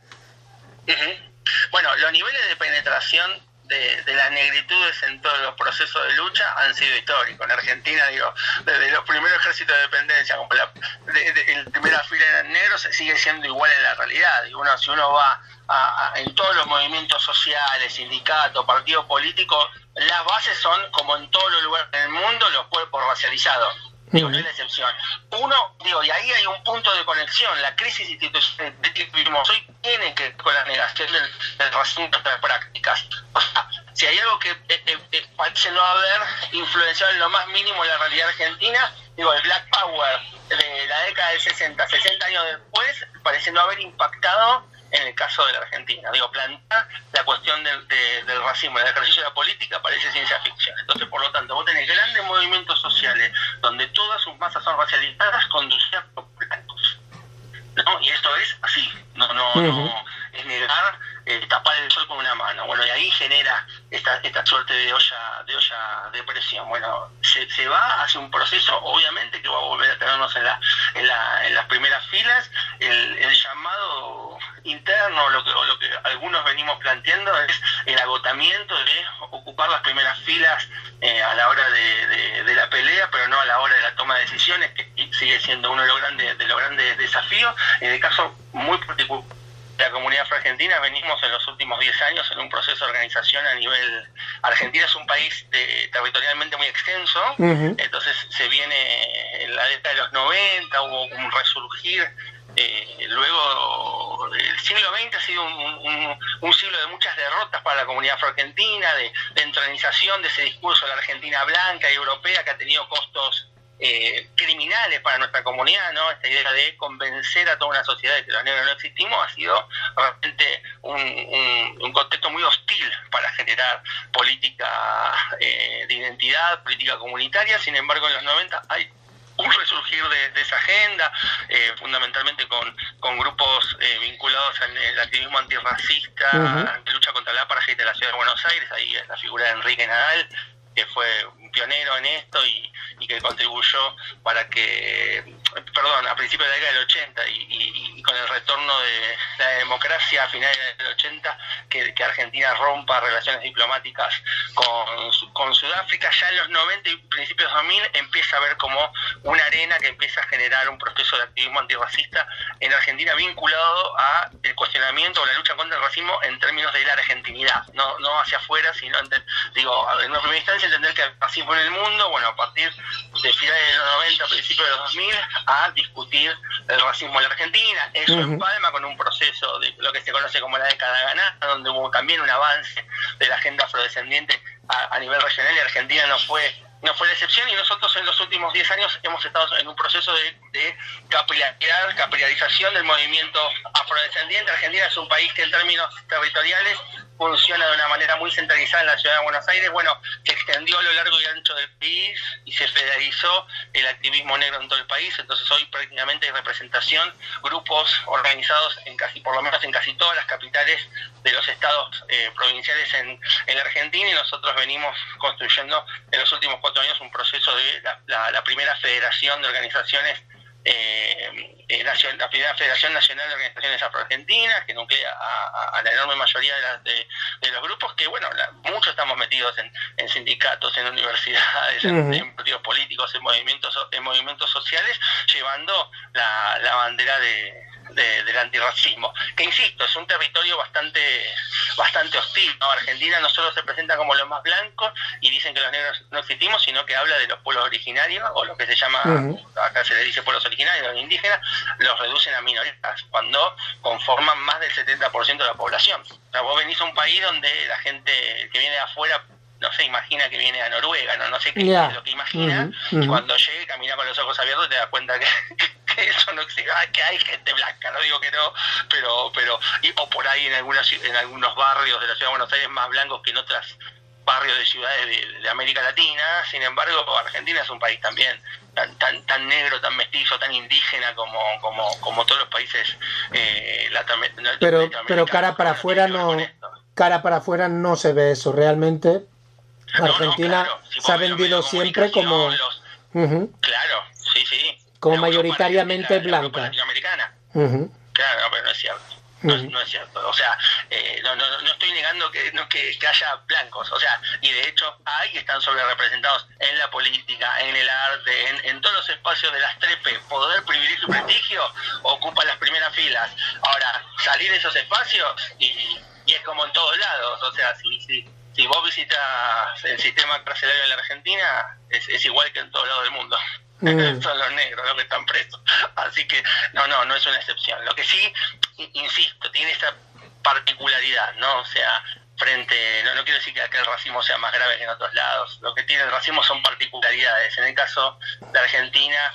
Bueno, los niveles de penetración de las negritudes en todos los procesos de lucha han sido históricos. En Argentina, desde los primeros ejércitos de dependencia, como en primera fila eran negros, sigue siendo igual en la realidad. Si uno va en todos los movimientos sociales, sindicatos, partidos políticos, las bases son, como en todos los lugares del mundo, los cuerpos racializados. No es la excepción. Y ahí hay un punto de conexión. La crisis institucional que vivimos hoy tiene que ver con la negación del racismo en nuestras prácticas. O sea, si hay algo que parece no haber influenciado en lo más mínimo la realidad argentina, el Black Power de la década del 60 años después, parece no haber impactado en el caso de la Argentina. Plantear la cuestión del racismo en el ejercicio de la política parece ciencia ficción. Entonces, por lo tanto, vos tenés grandes movimientos sociales donde todas sus masas son racializadas, conducidas por blancos, ¿no? Y esto es así, no es negar, tapar el sol con una mano. Bueno, y ahí genera esta suerte de olla de presión. Bueno, se va hacia un proceso, obviamente, que va a volver a tenernos en las primeras filas. El llamado interno, lo que algunos venimos planteando, es el agotamiento de ocupar las primeras filas a la hora de la pelea, pero no a la hora de la toma de decisiones, que sigue siendo uno de los grandes desafíos. En el caso muy particular de la comunidad afroargentina, venimos en los últimos 10 años en un proceso de organización a nivel... Argentina es un país territorialmente muy extenso, entonces se viene en la década de los 90, hubo un resurgir. Luego el siglo XX ha sido un siglo de muchas derrotas para la comunidad afroargentina, de entronización de ese discurso de la Argentina blanca y europea, que ha tenido costos criminales para nuestra comunidad, ¿no? Esta idea de convencer a toda una sociedad de que los negros no existimos ha sido realmente un contexto muy hostil para generar política de identidad, política comunitaria. Sin embargo, en los 90 hay un resurgir de esa agenda, fundamentalmente con grupos vinculados al activismo antirracista, de lucha contra la apartheid de la ciudad de Buenos Aires. Ahí es la figura de Enrique Nadal, que fue un pionero en esto y que contribuyó para que, a principios de la década del 80 y con el retorno de la democracia a finales del 80, que Argentina rompa relaciones diplomáticas con Sudáfrica. Ya en los 90 y principios de 2000 empieza a ver como una arena que empieza a generar un proceso de activismo antirracista en Argentina vinculado a el cuestionamiento o la lucha contra el racismo en términos de la argentinidad, no hacia afuera, sino en una primera instancia entender que el racismo en el mundo, bueno, a partir de finales de los 90, principios de los 2000, a discutir el racismo en la Argentina. Eso empalma con un proceso de lo que se conoce como la década ganada, donde hubo también un avance de la agenda afrodescendiente a nivel regional, y Argentina no fue la excepción. Y nosotros en los últimos 10 años hemos estado en un proceso de de capilarización del movimiento afrodescendiente. Argentina es un país que en términos territoriales funciona de una manera muy centralizada en la ciudad de Buenos Aires. Bueno, se extendió a lo largo y ancho del país y se federalizó el activismo negro en todo el país. Entonces hoy prácticamente hay representación, grupos organizados por lo menos en casi todas las capitales de los estados provinciales en la Argentina, y nosotros venimos construyendo en los últimos 4 años un proceso de la primera federación de organizaciones, la primera Federación Nacional de Organizaciones Afroargentinas, que nuclea a la enorme mayoría de los grupos, que bueno, muchos estamos metidos en sindicatos, en universidades, en partidos políticos, en movimientos sociales, llevando la bandera del antirracismo, que insisto, es un territorio bastante hostil, ¿no? Argentina no solo se presenta como los más blancos y dicen que los negros no existimos, sino que habla de los pueblos originarios, o lo que se llama, acá se le dice pueblos originarios, los indígenas, los reducen a minorías, cuando conforman más del 70% de la población. O sea, vos venís a un país donde la gente que viene de afuera, no se imagina que viene a Noruega, no sé qué es lo que imagina, y cuando llega y camina con los ojos abiertos te das cuenta que eso no existe, que hay gente blanca, no digo que no, pero o por ahí en algunos barrios de la ciudad de Buenos Aires más blancos que en otros barrios de ciudades de América Latina. Sin embargo, Argentina es un país también tan negro, tan mestizo, tan indígena como todos los países latinoamericanos. Pero cara para afuera no se ve eso realmente. Argentina claro. Se ha vendido siempre como claro, sí, como mayoritariamente blanca. Latinoamericana. Claro, pero no es cierto. No es cierto. O sea, no estoy negando que haya blancos. O sea, y de hecho están sobre representados en la política, en el arte, en todos los espacios de las 3P. Poder, privilegio y prestigio ocupan las primeras filas. Ahora, salir de esos espacios y es como en todos lados. O sea, si vos visitas el sistema carcelario en la Argentina, es igual que en todos lados del mundo. Son los negros los que están presos. Así que no es una excepción. Lo que sí, insisto, tiene esta particularidad, ¿no? O sea, no quiero decir que el racismo sea más grave que en otros lados. Lo que tiene el racismo son particularidades. En el caso de Argentina,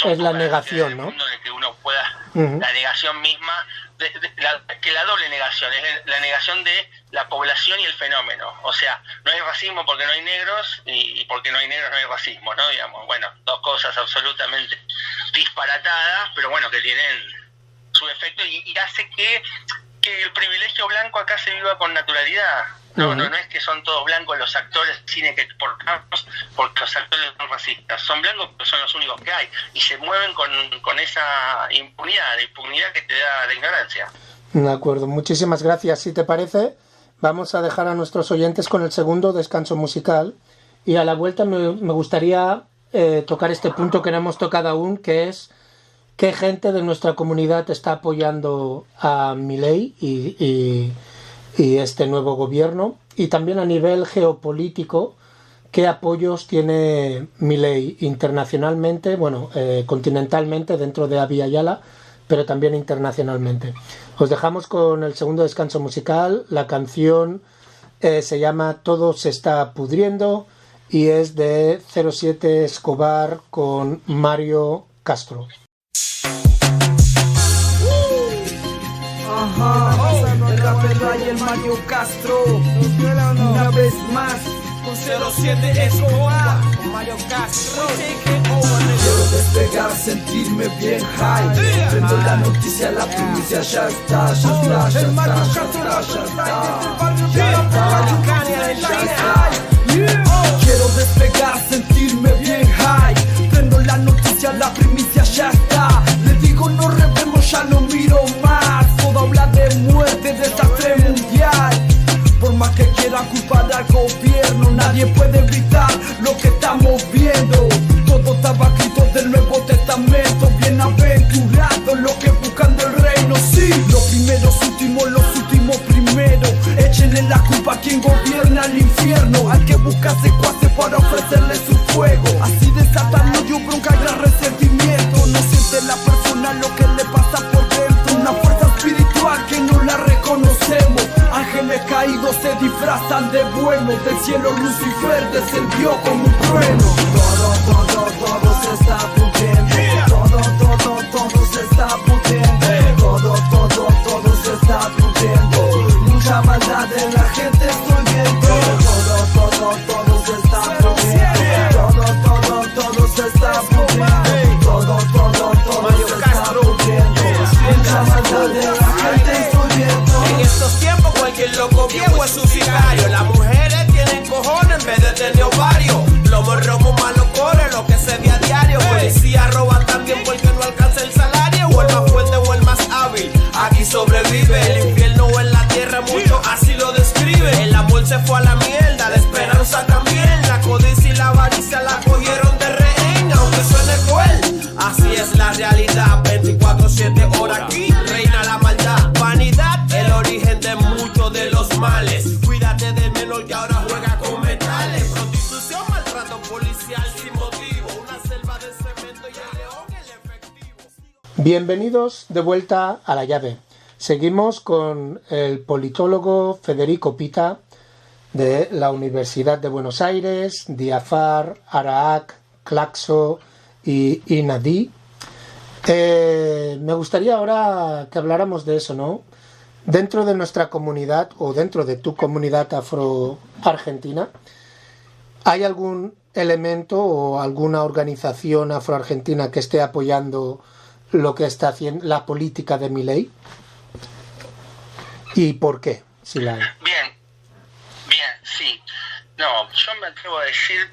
es la negación, ¿no? En el que uno pueda, la negación misma, que la doble negación, es la negación de la población y el fenómeno. O sea, no hay racismo porque no hay negros, y porque no hay negros no hay racismo, ¿no? Digamos, bueno, dos cosas absolutamente disparatadas, pero bueno, que tienen su efecto y hace que el privilegio blanco acá se viva con naturalidad. No es que son todos blancos los actores de cine que exportamos, porque los actores son racistas. Son blancos porque son los únicos que hay. Y se mueven con esa impunidad que te da la ignorancia. De acuerdo, muchísimas gracias. Si te parece, vamos a dejar a nuestros oyentes con el segundo descanso musical. Y a la vuelta me gustaría tocar este punto que no hemos tocado aún, que es qué gente de nuestra comunidad está apoyando a Milei y este nuevo gobierno, y también a nivel geopolítico qué apoyos tiene Milei internacionalmente, continentalmente dentro de Abya Yala, pero también internacionalmente. Os dejamos con el segundo descanso musical. La canción se llama Todo se está pudriendo y es de 07 Escobar con Mario Castro. El rapero y el Mario Castro, una vez más con 07 Escobar, con Mario Castro. Quiero despegar, sentirme bien high. Prendo la noticia, la primicia ya está. Quiero despegar, sentirme bien high. Prendo la noticia, la primicia ya está. Le digo no revemos, ya no miro más. Todo habla de muerte, desastre mundial. Por más que quiera culpar al gobierno, nadie puede evitar lo que estamos viendo. Todo estaba escrito del Nuevo Testamento. Bienaventurados los que buscan el reino. Sí, los primeros últimos, los últimos primeros. Échenle la culpa a quien gobierna el infierno. Al que busca secuaces para ofrecerle su fuego. Así desatan odio, bronca, gran resentimiento. No siente la persona lo que le pasa por dentro. Una fuerza espiritual que no la reconocemos. Ángeles caídos se disfrazan de buenos. Del cielo Lucifer descendió como un trueno. Todo se está pudriendo. Todo está pudriendo. Todo se está pudriendo. Mucha maldad en la gente estoy viendo. Todo se está pudriendo. Todo se está pudriendo. Todo se está pudriendo. Mucha maldad en la gente estoy viendo. En estos tiempos cualquier loco viejo es un sicario. Las mujeres tienen cojones en vez de tener ovarios. Lomo, romo, malo corre, lo que se ve a diario. Policía roba también porque no alcanza el salario. O el más fuerte o el más hábil, aquí sobrevive. El infierno en la tierra, mucho así lo describe. El amor se fue a la mierda, la esperanza también. La codicia y la avaricia la cogieron de rehén. Aunque suene cruel, así es la realidad. 24/7 horas aquí, reina la maldad. Vanidad, el origen de muchos de los males. Cuídate del menor que ahora juega con metales. Prostitución, maltrato policial sin motivo. Una selva de cemento y el león el efectivo. Bienvenidos de vuelta a La Llave. Seguimos con el politólogo Federico Pita de la Universidad de Buenos Aires, DIAFAR, ARAAC, Claxo y INADI. Me gustaría ahora que habláramos de eso, ¿no? Dentro de nuestra comunidad o dentro de tu comunidad afro-argentina, ¿hay algún elemento o alguna organización afro-argentina que esté apoyando lo que está haciendo la política de Milei? ¿Y por qué? Si la hay. Bien, sí. No, yo me atrevo a decir,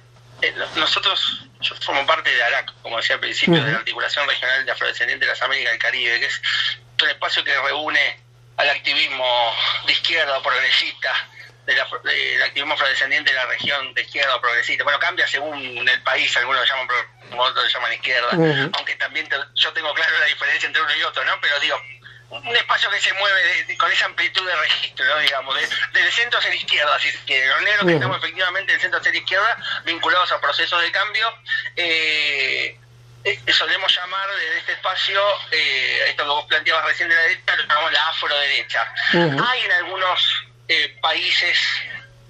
yo formo parte de ARAC, como decía al principio, de la Articulación Regional de Afrodescendientes de las Américas del Caribe, que es un espacio que reúne al activismo de izquierda o progresista, del activismo afrodescendiente de la región de izquierda o progresista. Bueno, cambia según el país, algunos lo llaman progresista, otros lo llaman izquierda, aunque también yo tengo claro la diferencia entre uno y otro, ¿no? Pero digo, un espacio que se mueve con esa amplitud de registro, ¿no? Digamos, del centro hacia la izquierda, así que los negros que estamos efectivamente del centro hacia la izquierda, vinculados a procesos de cambio, solemos llamar desde este espacio, esto que vos planteabas recién de la derecha, lo llamamos la afroderecha. Hay en algunos países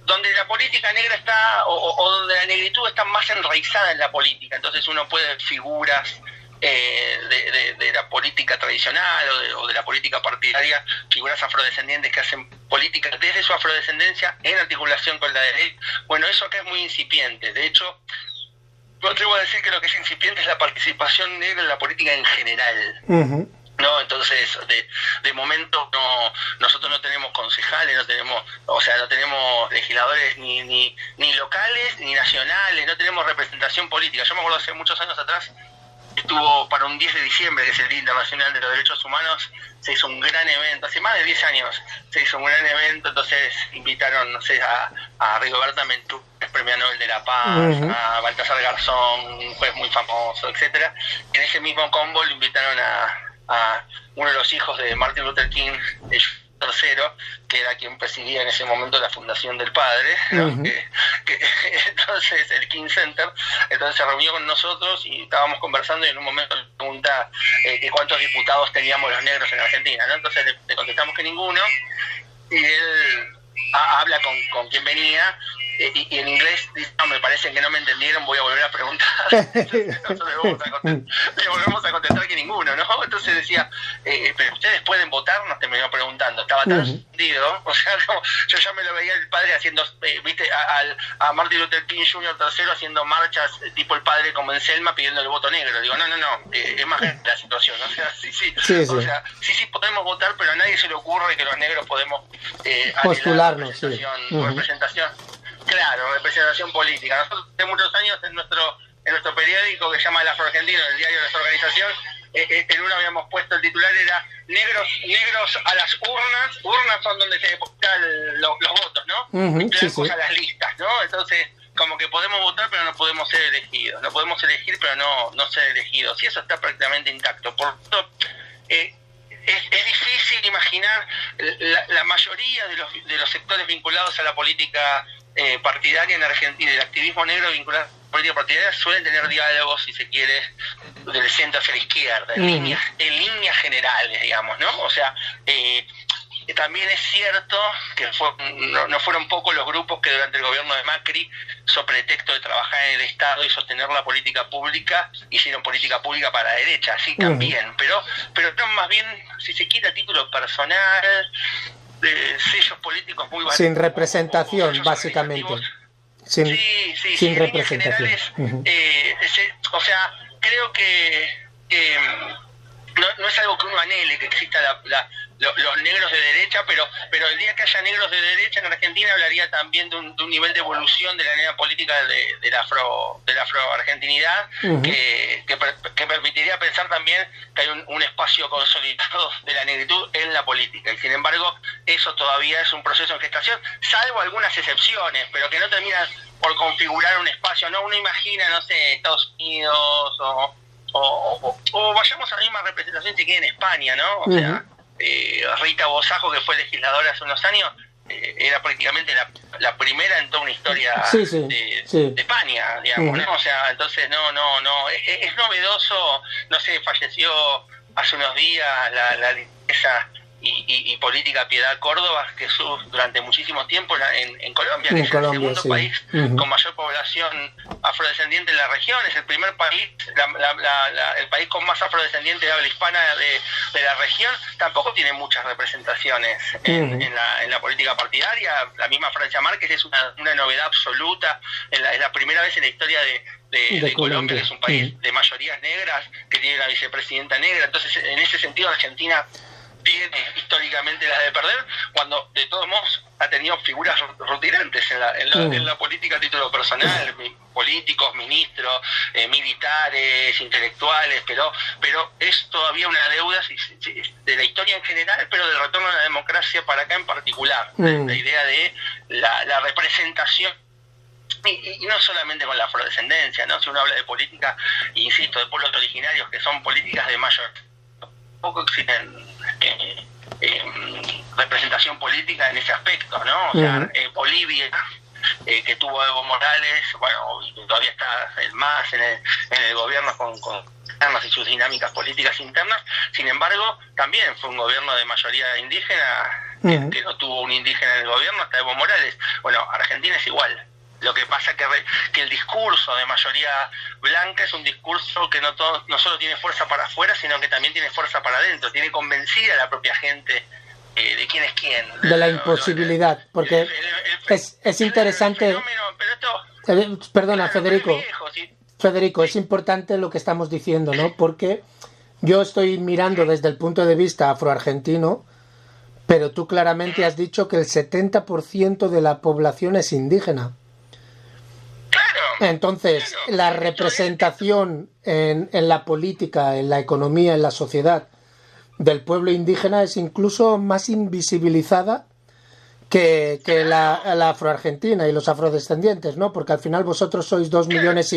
donde la política negra está, o donde la negritud está más enraizada en la política, entonces uno puede ver figuras de la política tradicional o de la política partidaria, figuras afrodescendientes que hacen política desde su afrodescendencia en articulación con la derecha. Bueno, eso acá es muy incipiente. De hecho, yo atrevo a decir que lo que es incipiente es la participación negra en la política en general. No, entonces de momento nosotros no tenemos concejales, no tenemos legisladores ni locales ni nacionales, no tenemos representación política. Yo me acuerdo hace muchos años atrás, estuvo para un 10 de diciembre, que es el Día Internacional de los Derechos Humanos, se hizo un gran evento, hace más de 10 años se hizo un gran evento, entonces invitaron, no sé, a Rigoberta Menchú, Premio Nobel de la Paz, a Baltasar Garzón, un juez muy famoso, etcétera. En ese mismo combo le invitaron a uno de los hijos de Martin Luther King, III, que era quien presidía en ese momento la fundación del padre, ¿no? Entonces el King Center, entonces se reunió con nosotros y estábamos conversando y en un momento le pregunta cuántos diputados teníamos los negros en Argentina, ¿no? Entonces le contestamos que ninguno, y él habla con quien venía y en inglés dice, no, me parece que no me entendieron, voy a volver a preguntar. Nosotros le volvemos a contestar que ninguno, ¿no? Entonces decía, pero ustedes pueden votar, nos terminó preguntando, estaba tan sorprendido, o sea, como, yo ya me lo veía el padre haciendo, viste, a Martin Luther King Jr. III haciendo marchas tipo el padre como en Selma pidiendo el voto negro. Digo, no, es más grande la situación, o sea, sí, o sea, sí podemos votar, pero a nadie se le ocurre que los negros podemos postularnos, representación. Claro, representación política. Nosotros hace muchos años en nuestro periódico que se llama El Afro Argentino, el diario de nuestra organización, en uno habíamos puesto el titular era negros a las urnas son donde se depositan los votos, ¿no? Blancos a las listas, ¿no? Entonces, como que podemos votar pero no podemos ser elegidos, no podemos elegir pero no ser elegidos, y eso está prácticamente intacto. Por lo tanto, es difícil imaginar la mayoría de los sectores vinculados a la política partidaria en Argentina, el activismo negro vinculado a la política partidaria, suelen tener diálogos, si se quiere, del centro hacia la izquierda, en líneas generales, digamos, ¿no? O sea, también es cierto que no fueron pocos los grupos que durante el gobierno de Macri, sobre pretexto de trabajar en el Estado y sostener la política pública, hicieron política pública para la derecha, sí, también, pero no, más bien, si se quiere, a título personal, sellos políticos muy variados. Sin representación, básicamente. Sin representación. O sea, creo que no es algo que uno anhele, que exista los negros de derecha, pero el día que haya negros de derecha en Argentina hablaría también de un nivel de evolución de la arena política de la afroargentinidad, que permitiría pensar también que hay un espacio consolidado de la negritud en la política, y sin embargo eso todavía es un proceso en gestación, salvo algunas excepciones, pero que no terminan por configurar un espacio, ¿no? Uno imagina, no sé, Estados Unidos o vayamos a la misma representación que quiere en España, ¿no? O sea, Rita Bozajo, que fue legisladora hace unos años, era prácticamente la primera en toda una historia de España, digamos, ¿no? O sea, entonces no, es novedoso, no sé, falleció hace unos días la lideresa y política Piedad Córdoba, que durante muchísimo tiempo en Colombia, que es el segundo país con mayor población afrodescendiente en la región, es el primer país, el país con más afrodescendientes de habla hispana de la región, tampoco tiene muchas representaciones en la política partidaria. La misma Francia Márquez es una novedad absoluta, es la primera vez en la historia de Colombia, que es un país de mayorías negras, que tiene una vicepresidenta negra. Entonces, en ese sentido, Argentina tiene históricamente las de perder, cuando de todos modos ha tenido figuras rutilantes en la política a título personal, políticos, ministros, militares, intelectuales, pero es todavía una deuda de la historia en general, pero del retorno a la democracia para acá en particular, la idea de la representación. Y no solamente con la afrodescendencia, ¿no? Si uno habla de política, insisto, de pueblos originarios, que son políticas de mayor, poco existen representación política en ese aspecto, ¿no? O sea, Bolivia, que tuvo Evo Morales, bueno, todavía está el MAS en el gobierno con armas y sus dinámicas políticas internas. Sin embargo, también fue un gobierno de mayoría indígena, que no tuvo un indígena en el gobierno hasta Evo Morales. Bueno, Argentina es igual. Lo que pasa que el discurso de mayoría blanca es un discurso que no solo tiene fuerza para afuera, sino que también tiene fuerza para adentro. Tiene convencida a la propia gente de quién es quién. De la imposibilidad, porque es interesante... Perdona, Federico. Federico, es importante lo que estamos diciendo, ¿no? Porque yo estoy mirando desde el punto de vista afroargentino, pero tú claramente has dicho que el 70% de la población es indígena. Entonces, la representación en la política, en la economía, en la sociedad del pueblo indígena es incluso más invisibilizada que la afroargentina y los afrodescendientes, ¿no? Porque al final vosotros sois 2,5 millones,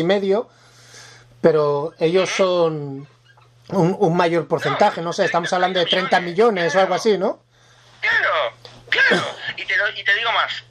pero ellos son un mayor porcentaje, no sé, estamos hablando de 30 millones o algo así, ¿no? Claro. Y te digo más,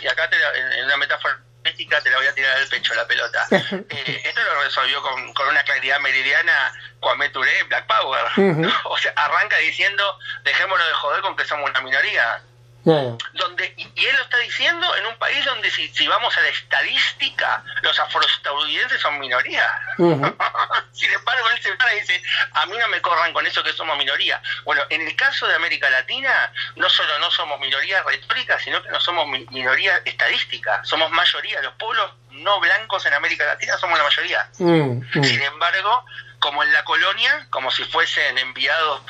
y acá en una metáfora te la voy a tirar del pecho la pelota. Esto lo resolvió con una claridad meridiana Kwame Ture, Black Power, ¿no? O sea, arranca diciendo, dejémonos de joder con que somos una minoría. Donde, y él lo está diciendo en un país donde si vamos a la estadística, los afroestadounidenses son minoría. Sin embargo, él se para y dice, a mí no me corran con eso que somos minoría. Bueno, en el caso de América Latina, no solo no somos minoría retórica, sino que no somos minoría estadística, somos mayoría. Los pueblos no blancos en América Latina somos la mayoría. Sin embargo, como en la colonia, como si fuesen enviados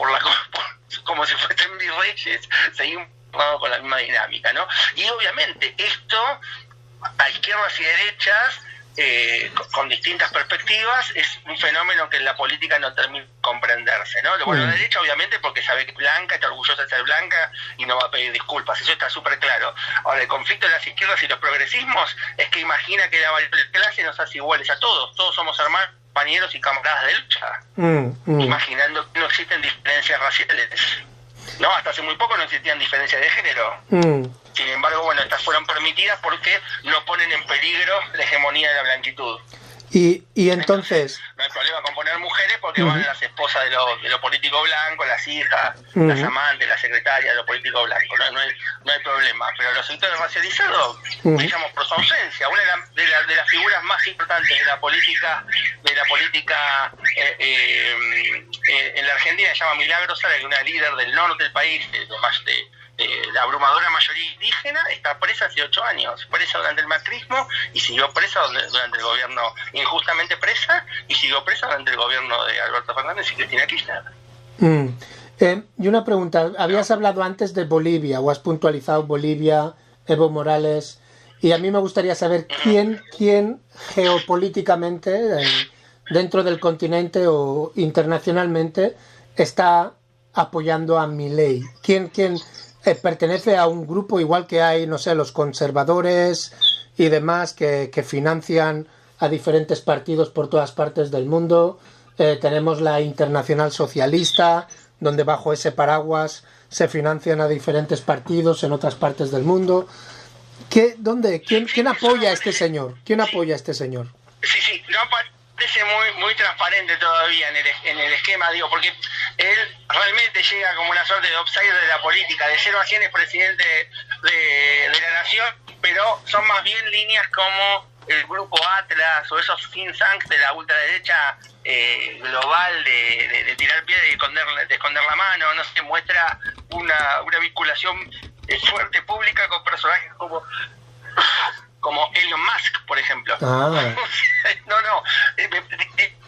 como si fuesen virreyes, seguimos con la misma dinámica, ¿no? Y obviamente esto, a izquierdas y derechas, con distintas perspectivas, es un fenómeno que en la política no termina de comprenderse, ¿no? Bueno, la derecha obviamente porque sabe que es blanca, está orgullosa de ser blanca y no va a pedir disculpas, eso está súper claro. Ahora, el conflicto de las izquierdas y los progresismos es que imagina que la clase nos hace iguales a todos somos hermanos, compañeros y camaradas de lucha, imaginando que no existen diferencias raciales. No, hasta hace muy poco no existían diferencias de género. Sin embargo, bueno, estas fueron permitidas porque no ponen en peligro la hegemonía de la blanquitud. Y entonces... No hay problema con poner mujeres porque van las esposas de los políticos blancos, las hijas, las amantes, las secretarias de los políticos blancos, no hay problema. Pero los sectores racializados, digamos, por su ausencia, una de las figuras más importantes de la política en la Argentina se llama Milagros Sala, que es una líder del norte del país, de la abrumadora mayoría indígena, está presa hace 8 años, presa durante el macrismo y siguió presa durante el gobierno, injustamente presa, y siguió presa durante el gobierno de Alberto Fernández y Cristina Kirchner. Y una pregunta, habías hablado antes de Bolivia, o has puntualizado Bolivia, Evo Morales, y a mí me gustaría saber quién geopolíticamente, dentro del continente o internacionalmente, está apoyando a Milei. ¿Quién pertenece a un grupo igual que hay, no sé, los conservadores y demás que financian a diferentes partidos por todas partes del mundo? Tenemos la Internacional Socialista, donde bajo ese paraguas se financian a diferentes partidos en otras partes del mundo. ¿Quién apoya a este señor? ¿Quién apoya a este señor? Sí, no parece muy transparente todavía en el esquema, digo, porque él realmente llega como una suerte de outsider de la política, de 0 a 100 es presidente de la nación, pero son más bien líneas como el grupo Atlas o esos think tanks de la ultraderecha global de tirar piedra y de esconder la mano, no sé, muestra una vinculación fuerte pública con personajes como Elon Musk, por ejemplo.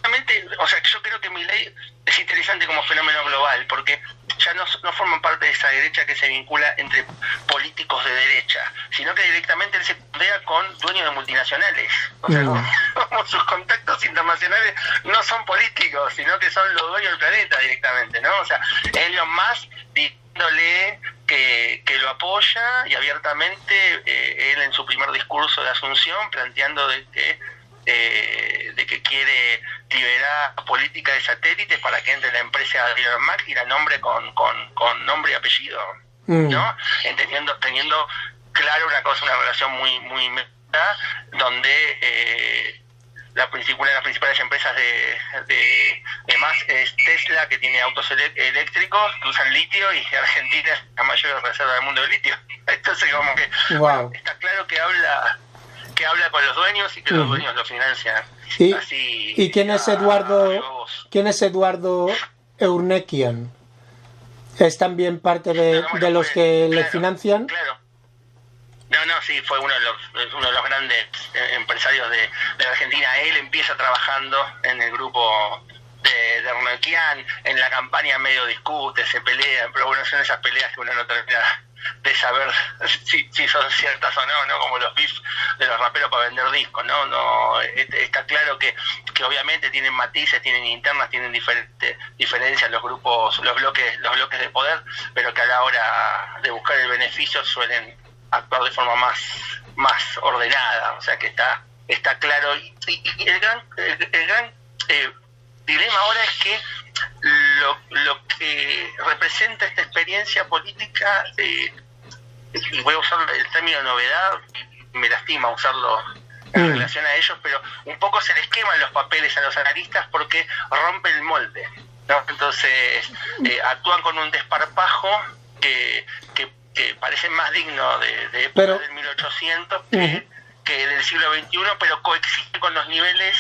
Realmente, o sea, yo creo que Milei es interesante como fenómeno global, porque ya no forman parte de esa derecha que se vincula entre políticos de derecha, sino que directamente él se codea con dueños de multinacionales. O sea, como sus contactos internacionales no son políticos, sino que son los dueños del planeta directamente, ¿no? O sea, Elon Musk diciéndole que lo apoya y abiertamente él en su primer discurso de Asunción planteando de que quiere liberar política de satélites para que entre la empresa de Elon Musk y la nombre con nombre y apellido, ¿no? Teniendo claro una relación muy meta, donde una de las principales empresas de Musk es Tesla, que tiene autos eléctricos que usan litio, y Argentina es la mayor reserva del mundo de litio. Entonces como que está claro que habla con los dueños y que los dueños lo financian. ¿Y quién es Eduardo Eurnekian? ¿Es también parte de los que le financian? Claro. Sí, fue uno de los grandes empresarios de la Argentina. Él empieza trabajando en el grupo de Eurnekian, en la campaña medio discute, se pelea, pero bueno, son esas peleas que uno no termina de saber si son ciertas o no, como los beefs de los raperos para vender discos, no está claro que obviamente tienen matices, tienen internas, tienen diferencias los bloques de poder, pero que a la hora de buscar el beneficio suelen actuar de forma más ordenada, o sea que está claro. Y el gran dilema ahora es que lo que representa esta experiencia política, y voy a usar el término novedad, me lastima usarlo en relación a ellos, pero un poco se les queman los papeles a los analistas porque rompe el molde, ¿no? Entonces actúan con un desparpajo que parece más digno de época del 1800 que del siglo XXI, pero coexiste con los niveles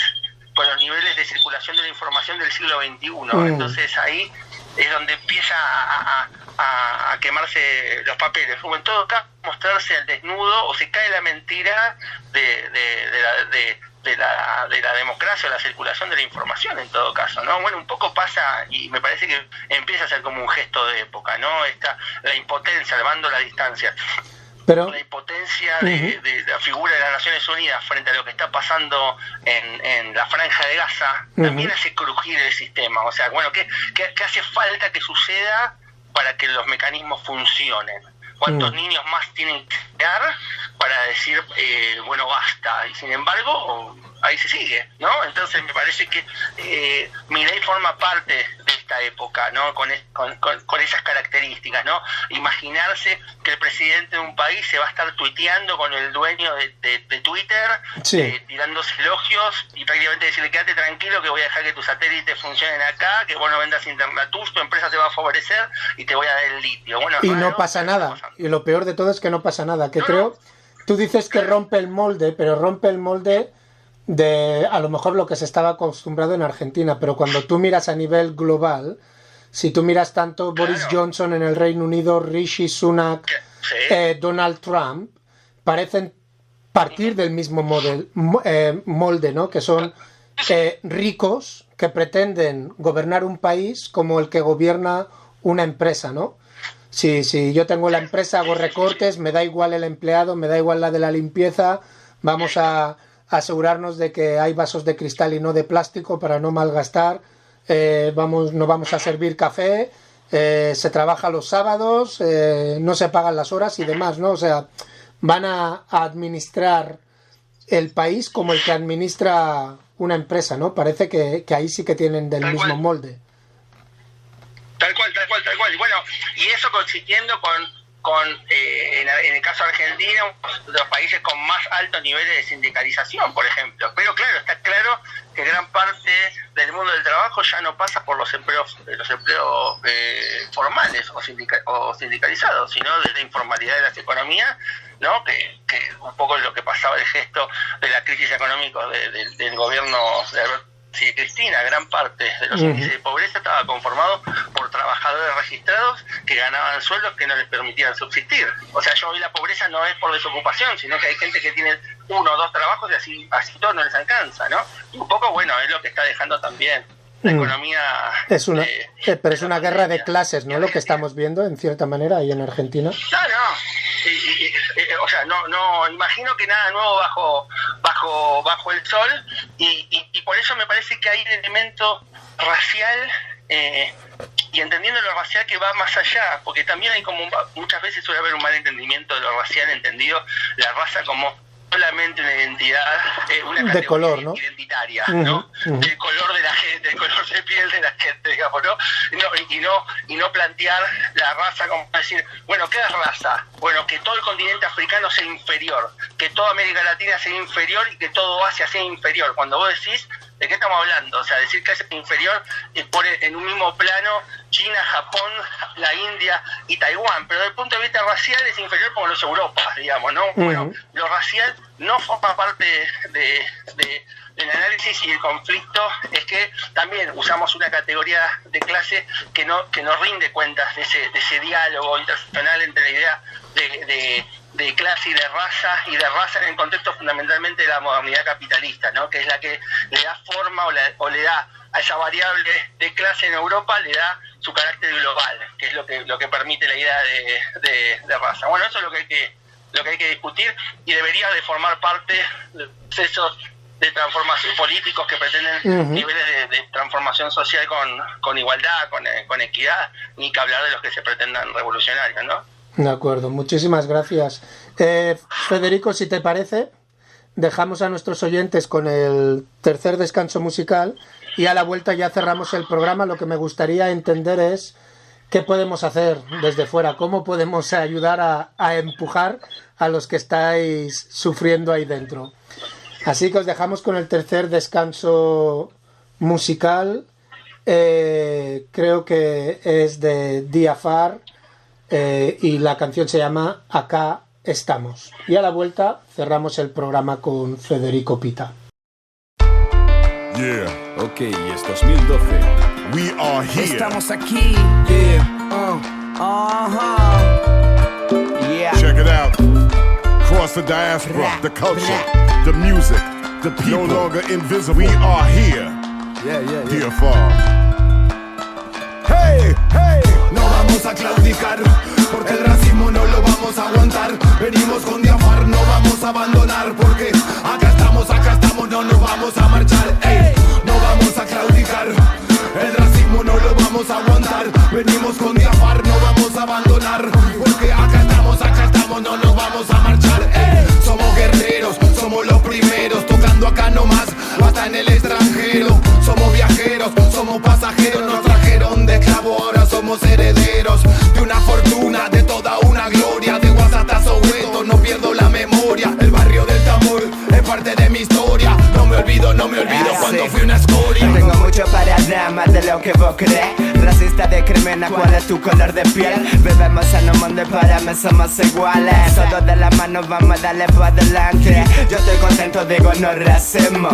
de circulación de la información del siglo XXI. Entonces ahí es donde empieza a quemarse los papeles. O en todo caso, mostrarse al desnudo, o se cae la mentira de la democracia o la circulación de la información, en todo caso, ¿no? Bueno, un poco pasa, y me parece que empieza a ser como un gesto de época, ¿no? La impotencia, salvando la distancia. Pero la impotencia de la figura de las Naciones Unidas frente a lo que está pasando en la Franja de Gaza también hace crujir el sistema. O sea, bueno, ¿qué hace falta que suceda para que los mecanismos funcionen? ¿Cuántos niños más tienen que quedar para decir, bueno, basta? Y sin embargo, ahí se sigue, ¿no? Entonces me parece que Milei forma parte de esta época, ¿no? Con esas características, ¿no? Imaginarse que el presidente de un país se va a estar tuiteando con el dueño de Twitter, tirándose elogios y prácticamente decirle, quédate tranquilo que voy a dejar que tus satélites funcionen acá, que vos no vendas internet, tu empresa te va a favorecer y te voy a dar el litio. Bueno, y no pasa nada. Y lo peor de todo es que no pasa nada. Que creo, tú dices que rompe el molde, pero rompe el molde de a lo mejor lo que se estaba acostumbrado en Argentina, pero cuando tú miras a nivel global, si tú miras tanto Boris Johnson en el Reino Unido, Rishi Sunak, Donald Trump, parecen partir del mismo molde, ¿no? Que son ricos que pretenden gobernar un país como el que gobierna una empresa, ¿no? Si yo tengo la empresa, hago recortes, me da igual el empleado, me da igual la de la limpieza, vamos a asegurarnos de que hay vasos de cristal y no de plástico para no malgastar, no vamos a servir café, se trabaja los sábados, no se pagan las horas y demás, ¿no? O sea, van a administrar el país como el que administra una empresa, ¿no? Parece que ahí sí que tienen del mismo molde. Tal cual. Y bueno, y eso coincidiendo en el caso argentino, los países con más altos niveles de sindicalización, por ejemplo. Pero claro, está claro que gran parte del mundo del trabajo ya no pasa por los empleos formales o sindicalizados, sino de la informalidad de las economías, ¿no? Que un poco es lo que pasaba el gesto de la crisis económica del gobierno de Cristina. Gran parte de los índices de pobreza estaba conformado por trabajadores registrados que ganaban sueldos que no les permitían subsistir. O sea, yo hoy la pobreza no es por desocupación, sino que hay gente que tiene 1 o 2 trabajos y así todo no les alcanza, ¿no? Y un poco, bueno, es lo que está dejando también la economía. Pero es una guerra de clases, ¿no? Lo que estamos viendo, en cierta manera, ahí en Argentina. O sea, no imagino que nada nuevo bajo el sol, y por eso me parece que hay un elemento racial, y entendiendo lo racial que va más allá, porque también hay como muchas veces suele haber un mal entendimiento de lo racial, entendido la raza como solamente una identidad, una categoría de color, ¿no? Identitaria, ¿no? Del color de la gente, del color de piel de la gente, digamos, ¿no? Y no plantear la raza como decir, bueno, ¿qué es raza? Bueno, que todo el continente africano sea inferior, que toda América Latina sea inferior y que todo Asia sea inferior. Cuando vos decís, ¿de qué estamos hablando? O sea, decir que es inferior pone en un mismo plano China, Japón, la India y Taiwán, pero desde el punto de vista racial es inferior como los Europas, digamos, ¿no? Bueno, lo racial no forma parte del análisis, y el conflicto es que también usamos una categoría de clase que no rinde cuentas de ese diálogo interseccional entre la idea de clase y de raza en el contexto fundamentalmente de la modernidad capitalista, ¿no? Que es la que le da forma o le da a esa variable de clase en Europa, le da su carácter global, que es lo que permite la idea de raza. Bueno, eso es lo que hay que discutir, y debería de formar parte de procesos de transformación políticos que pretenden niveles de transformación social con igualdad, con equidad, ni que hablar de los que se pretendan revolucionarios, ¿no? De acuerdo, muchísimas gracias. Federico, si te parece, dejamos a nuestros oyentes con el tercer descanso musical y a la vuelta ya cerramos el programa. Lo que me gustaría entender es qué podemos hacer desde fuera, cómo podemos ayudar a empujar a los que estáis sufriendo ahí dentro. Así que os dejamos con el tercer descanso musical. Creo que es de Diafar, y la canción se llama Acá estamos. Y a la vuelta cerramos el programa con Federico Pita. Yeah. Ok, es 2012. We are here. Estamos aquí. Yeah. Yeah. Check it out. Across the diaspora, the culture, the music, the people. No longer invisible. We are here. Yeah. Diafar. Hey. No vamos a claudicar, porque el racismo no lo vamos a aguantar. Venimos con Diafar, no vamos a abandonar, porque acá estamos, no nos vamos a marchar. Ey, no vamos a claudicar, el racismo no lo vamos a aguantar. Venimos con Diafar, no vamos a abandonar, porque acá estamos, no nos vamos a marchar. Ey, somos guerreros, somos los primeros, tocando acá nomás, o hasta en el extranjero. Somos viajeros, somos pasajeros, nos trajeron de lo que vos crees. Racista discrimina cuál es tu color de piel. Bebemos en un mundo y para mí somos iguales. Todos de la mano vamos a darle para adelante. Yo estoy contento, digo no racismo.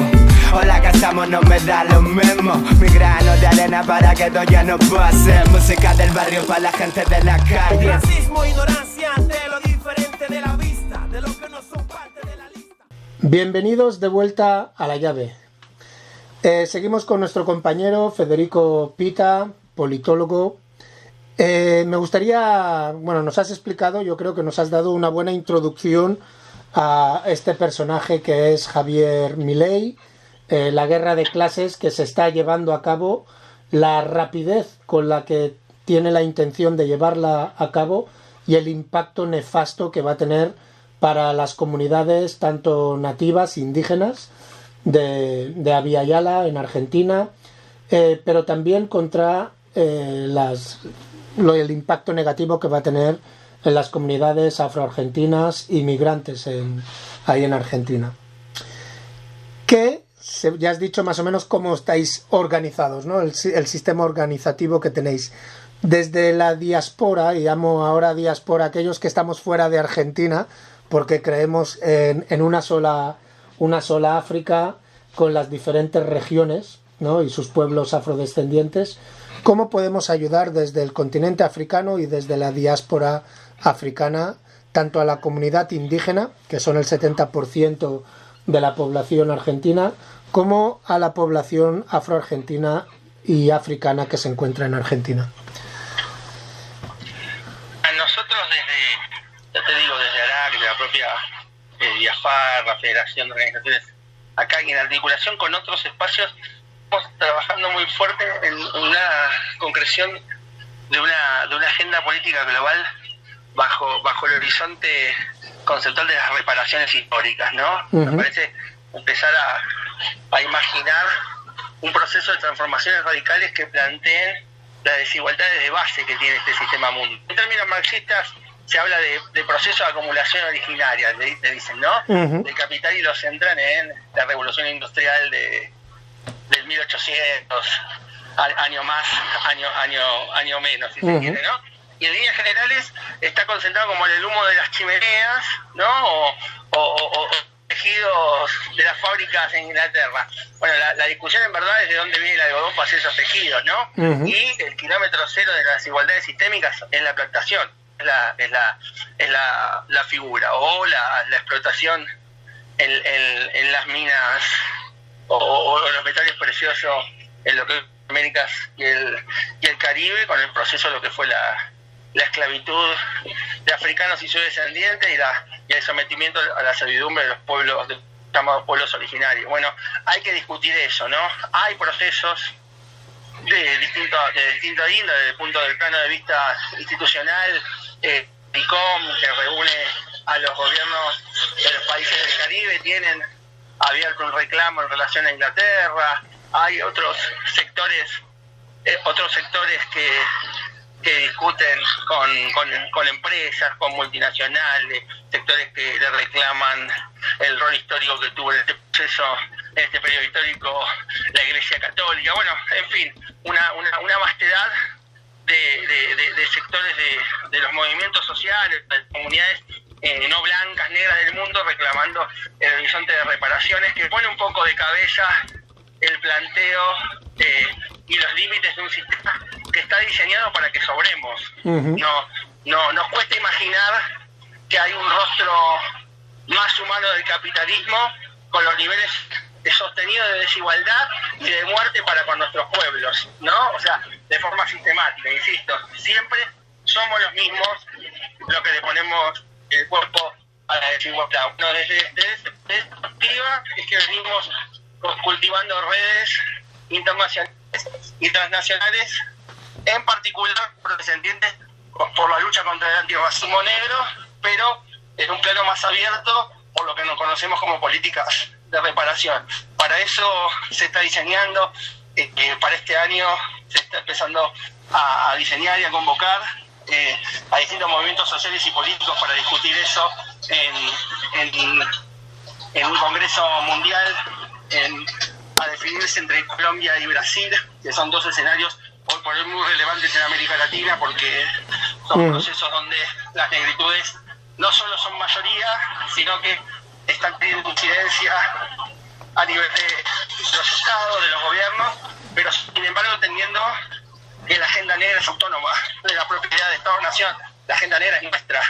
Hola que estamos, no me da lo mismo. Mi grano de arena para que esto ya no pase. Música del barrio para la gente de la calle. Racismo, ignorancia ante lo diferente de la vista, de lo que no son parte de la lista. Bienvenidos de vuelta a La Llave. Seguimos con nuestro compañero Federico Pita, politólogo. Me gustaría, nos has explicado, yo creo que nos has dado una buena introducción a este personaje que es Javier Milei, la guerra de clases que se está llevando a cabo, la rapidez con la que tiene la intención de llevarla a cabo y el impacto nefasto que va a tener para las comunidades tanto nativas, indígenas, de Abya Yala en Argentina, pero también contra el impacto negativo que va a tener en las comunidades afroargentinas y migrantes ahí en Argentina. Ya has dicho más o menos cómo estáis organizados, ¿no? El sistema organizativo que tenéis. Desde la diáspora, y llamo ahora diáspora a aquellos que estamos fuera de Argentina, porque creemos en una sola África con las diferentes regiones, ¿no? Y sus pueblos afrodescendientes. ¿Cómo podemos ayudar desde el continente africano y desde la diáspora africana, tanto a la comunidad indígena, que son el 70% de la población argentina, como a la población afroargentina y africana que se encuentra en Argentina? Nosotros desde ARAC, de la propia IAFAR, la Federación de Organizaciones acá, y en articulación con otros espacios, estamos trabajando muy fuerte en una concreción de una agenda política global bajo el horizonte conceptual de las reparaciones históricas, ¿no? Me parece empezar a imaginar un proceso de transformaciones radicales que planteen las desigualdades de base que tiene este sistema mundial. En términos marxistas se habla de proceso de acumulación originaria, le dicen, ¿no? El capital, y lo centran en la revolución industrial del 1800, año más, año menos, si se quiere, ¿no? Y en líneas generales está concentrado como en el humo de las chimeneas, ¿no? O tejidos de las fábricas en Inglaterra. Bueno, la discusión en verdad es de dónde viene el algodón para hacer esos tejidos, ¿no? Y el kilómetro cero de las desigualdades sistémicas es la plantación, es la figura, o la explotación en las minas o los metales preciosos en lo que es Américas y el Caribe, con el proceso de lo que fue la esclavitud de africanos y sus descendientes y el sometimiento a la servidumbre de los pueblos, llamados pueblos originarios. Bueno, hay que discutir eso, ¿no? Hay procesos de distinto índole, desde el punto del plano de vista institucional, ICOM, que reúne a los gobiernos de los países del Caribe, tienen abierto un reclamo en relación a Inglaterra. Hay otros sectores que discuten con empresas, con multinacionales, sectores que le reclaman el rol histórico que tuvo en este proceso, en este periodo histórico, la Iglesia Católica. Bueno, en fin, una vastedad de sectores de los movimientos sociales, de las comunidades no blancas, negras del mundo, reclamando el horizonte de reparaciones, que pone un poco de cabeza el planteo y los límites de un sistema que está diseñado para que sobremos. No nos cuesta imaginar que hay un rostro más humano del capitalismo, con los niveles sostenidos de desigualdad y de muerte para con nuestros pueblos, ¿no? O sea, de forma sistemática, insisto, siempre somos los mismos los que le ponemos el cuerpo a la desigualdad. Bueno, desde esta perspectiva es que venimos cultivando redes internacionales y transnacionales, en particular descendientes por la lucha contra el antirracismo negro, pero en un plano más abierto por lo que nos conocemos como políticas de reparación. Para eso se está diseñando, para este año se está empezando a diseñar y a convocar a distintos movimientos sociales y políticos para discutir eso en un congreso mundial en a definirse entre Colombia y Brasil, que son dos escenarios hoy por hoy muy relevantes en América Latina, porque son procesos donde las negritudes no solo son mayoría, sino que están teniendo incidencia a nivel de los estados, de los gobiernos, pero sin embargo entendiendo que la agenda negra es autónoma de la propiedad de Estado-Nación. La agenda negra es nuestra.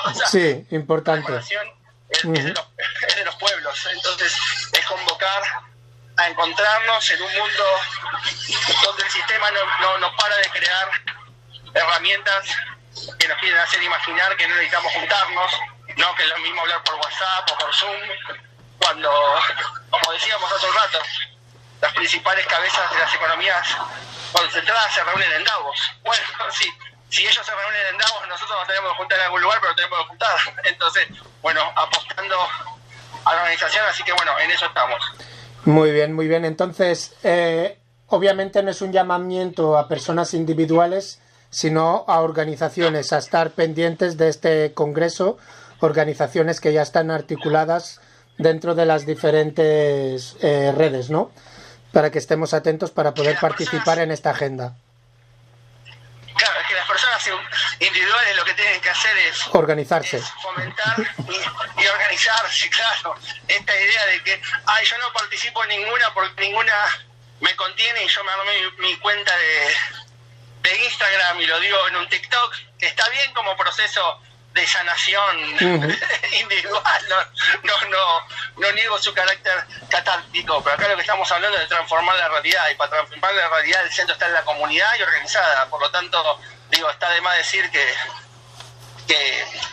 O sea, sí, importante. La nación es de los pueblos. Entonces es convocar a encontrarnos en un mundo donde el sistema no para de crear herramientas que nos quieren hacer imaginar que no necesitamos juntarnos, no que es lo mismo hablar por WhatsApp o por Zoom, cuando, como decíamos hace un rato, las principales cabezas de las economías concentradas se reúnen en Davos. Bueno, si ellos se reúnen en Davos, nosotros nos tenemos que juntar en algún lugar, pero tenemos que juntar. Entonces, bueno, apostando a la organización, así que bueno, en eso estamos. Muy bien, muy bien. Entonces, obviamente no es un llamamiento a personas individuales, sino a organizaciones, a estar pendientes de este congreso, organizaciones que ya están articuladas dentro de las diferentes redes, ¿no? Para que estemos atentos para poder participar en esta agenda. Claro, es que las personas individuales lo que tienen que hacer es organizarse, es fomentar y organizarse, claro. Esta idea de que yo no participo en ninguna porque ninguna me contiene y yo me armé mi cuenta de Instagram y lo digo en un TikTok, que está bien como proceso de sanación individual, no niego su carácter catártico, pero acá lo que estamos hablando es de transformar la realidad, y para transformar la realidad el centro está en la comunidad y organizada. Por lo tanto, digo, está de más decir que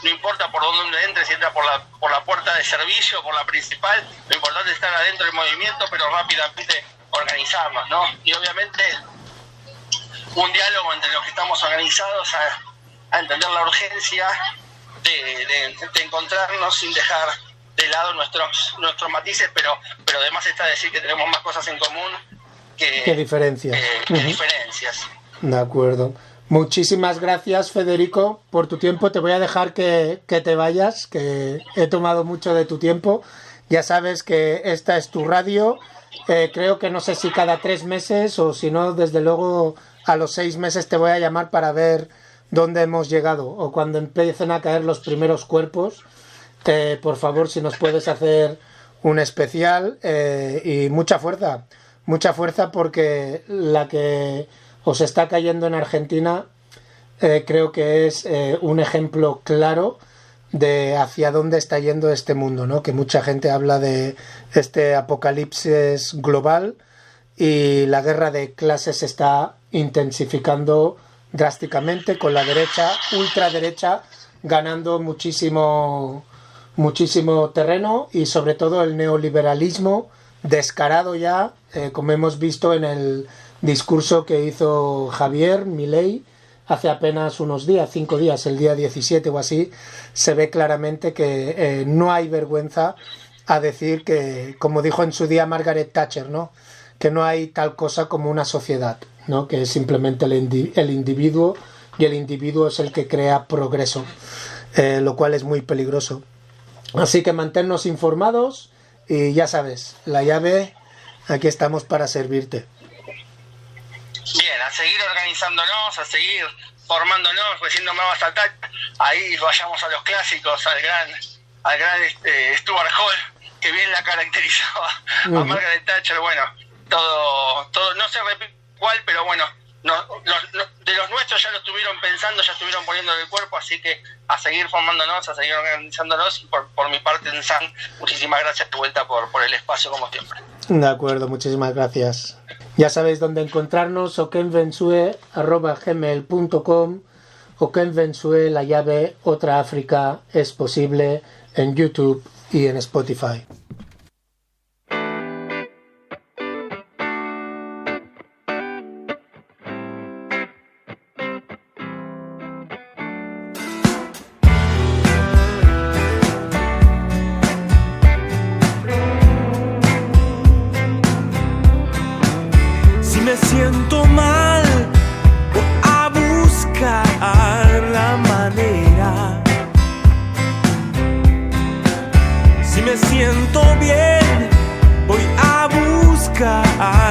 no importa por dónde uno entre, si entra por la puerta de servicio, por la principal, lo importante es estar adentro del movimiento, pero rápidamente organizarnos, ¿no? Y obviamente un diálogo entre los que estamos organizados a entender la urgencia de encontrarnos sin dejar de lado nuestros matices, pero además está decir que tenemos más cosas en común que diferencias. Diferencias. De acuerdo. Muchísimas gracias, Federico, por tu tiempo. Te voy a dejar que te vayas, que he tomado mucho de tu tiempo. Ya sabes que esta es tu radio. Creo que no sé si cada 3 meses o si no, desde luego a los 6 meses te voy a llamar para ver dónde hemos llegado, o cuando empiecen a caer los primeros cuerpos, por favor, si nos puedes hacer un especial, y mucha fuerza, porque la que os está cayendo en Argentina creo que es un ejemplo claro de hacia dónde está yendo este mundo, ¿no? Que mucha gente habla de este apocalipsis global y la guerra de clases se está intensificando drásticamente, con la derecha, ultraderecha, ganando muchísimo terreno, y sobre todo el neoliberalismo descarado ya, como hemos visto en el discurso que hizo Javier Milei hace apenas unos días, 5 días, el día 17 o así. Se ve claramente que no hay vergüenza a decir que, como dijo en su día Margaret Thatcher, ¿no?, que no hay tal cosa como una sociedad, ¿no?, que es simplemente el individuo, y el individuo es el que crea progreso, lo cual es muy peligroso. Así que manténnos informados, y ya sabes, la llave, aquí estamos para servirte. Bien, a seguir organizándonos, a seguir formándonos. Recién no me va a saltar, ahí vayamos a los clásicos, al gran Stuart Hall, que bien la caracterizaba a Margaret Thatcher. Bueno, todo no sé cuál, pero bueno, de los nuestros ya lo estuvieron pensando, ya estuvieron poniendo el cuerpo, así que a seguir formándonos, a seguir organizándonos, y por mi parte, en San, muchísimas gracias de vuelta por el espacio, como siempre. De acuerdo, muchísimas gracias. Ya sabéis dónde encontrarnos, okenvensue@gmail.com, okenvensue, la llave, otra África es posible, en YouTube y en Spotify. Siento mal, voy a buscar la manera. Si me siento bien, voy a buscar nunca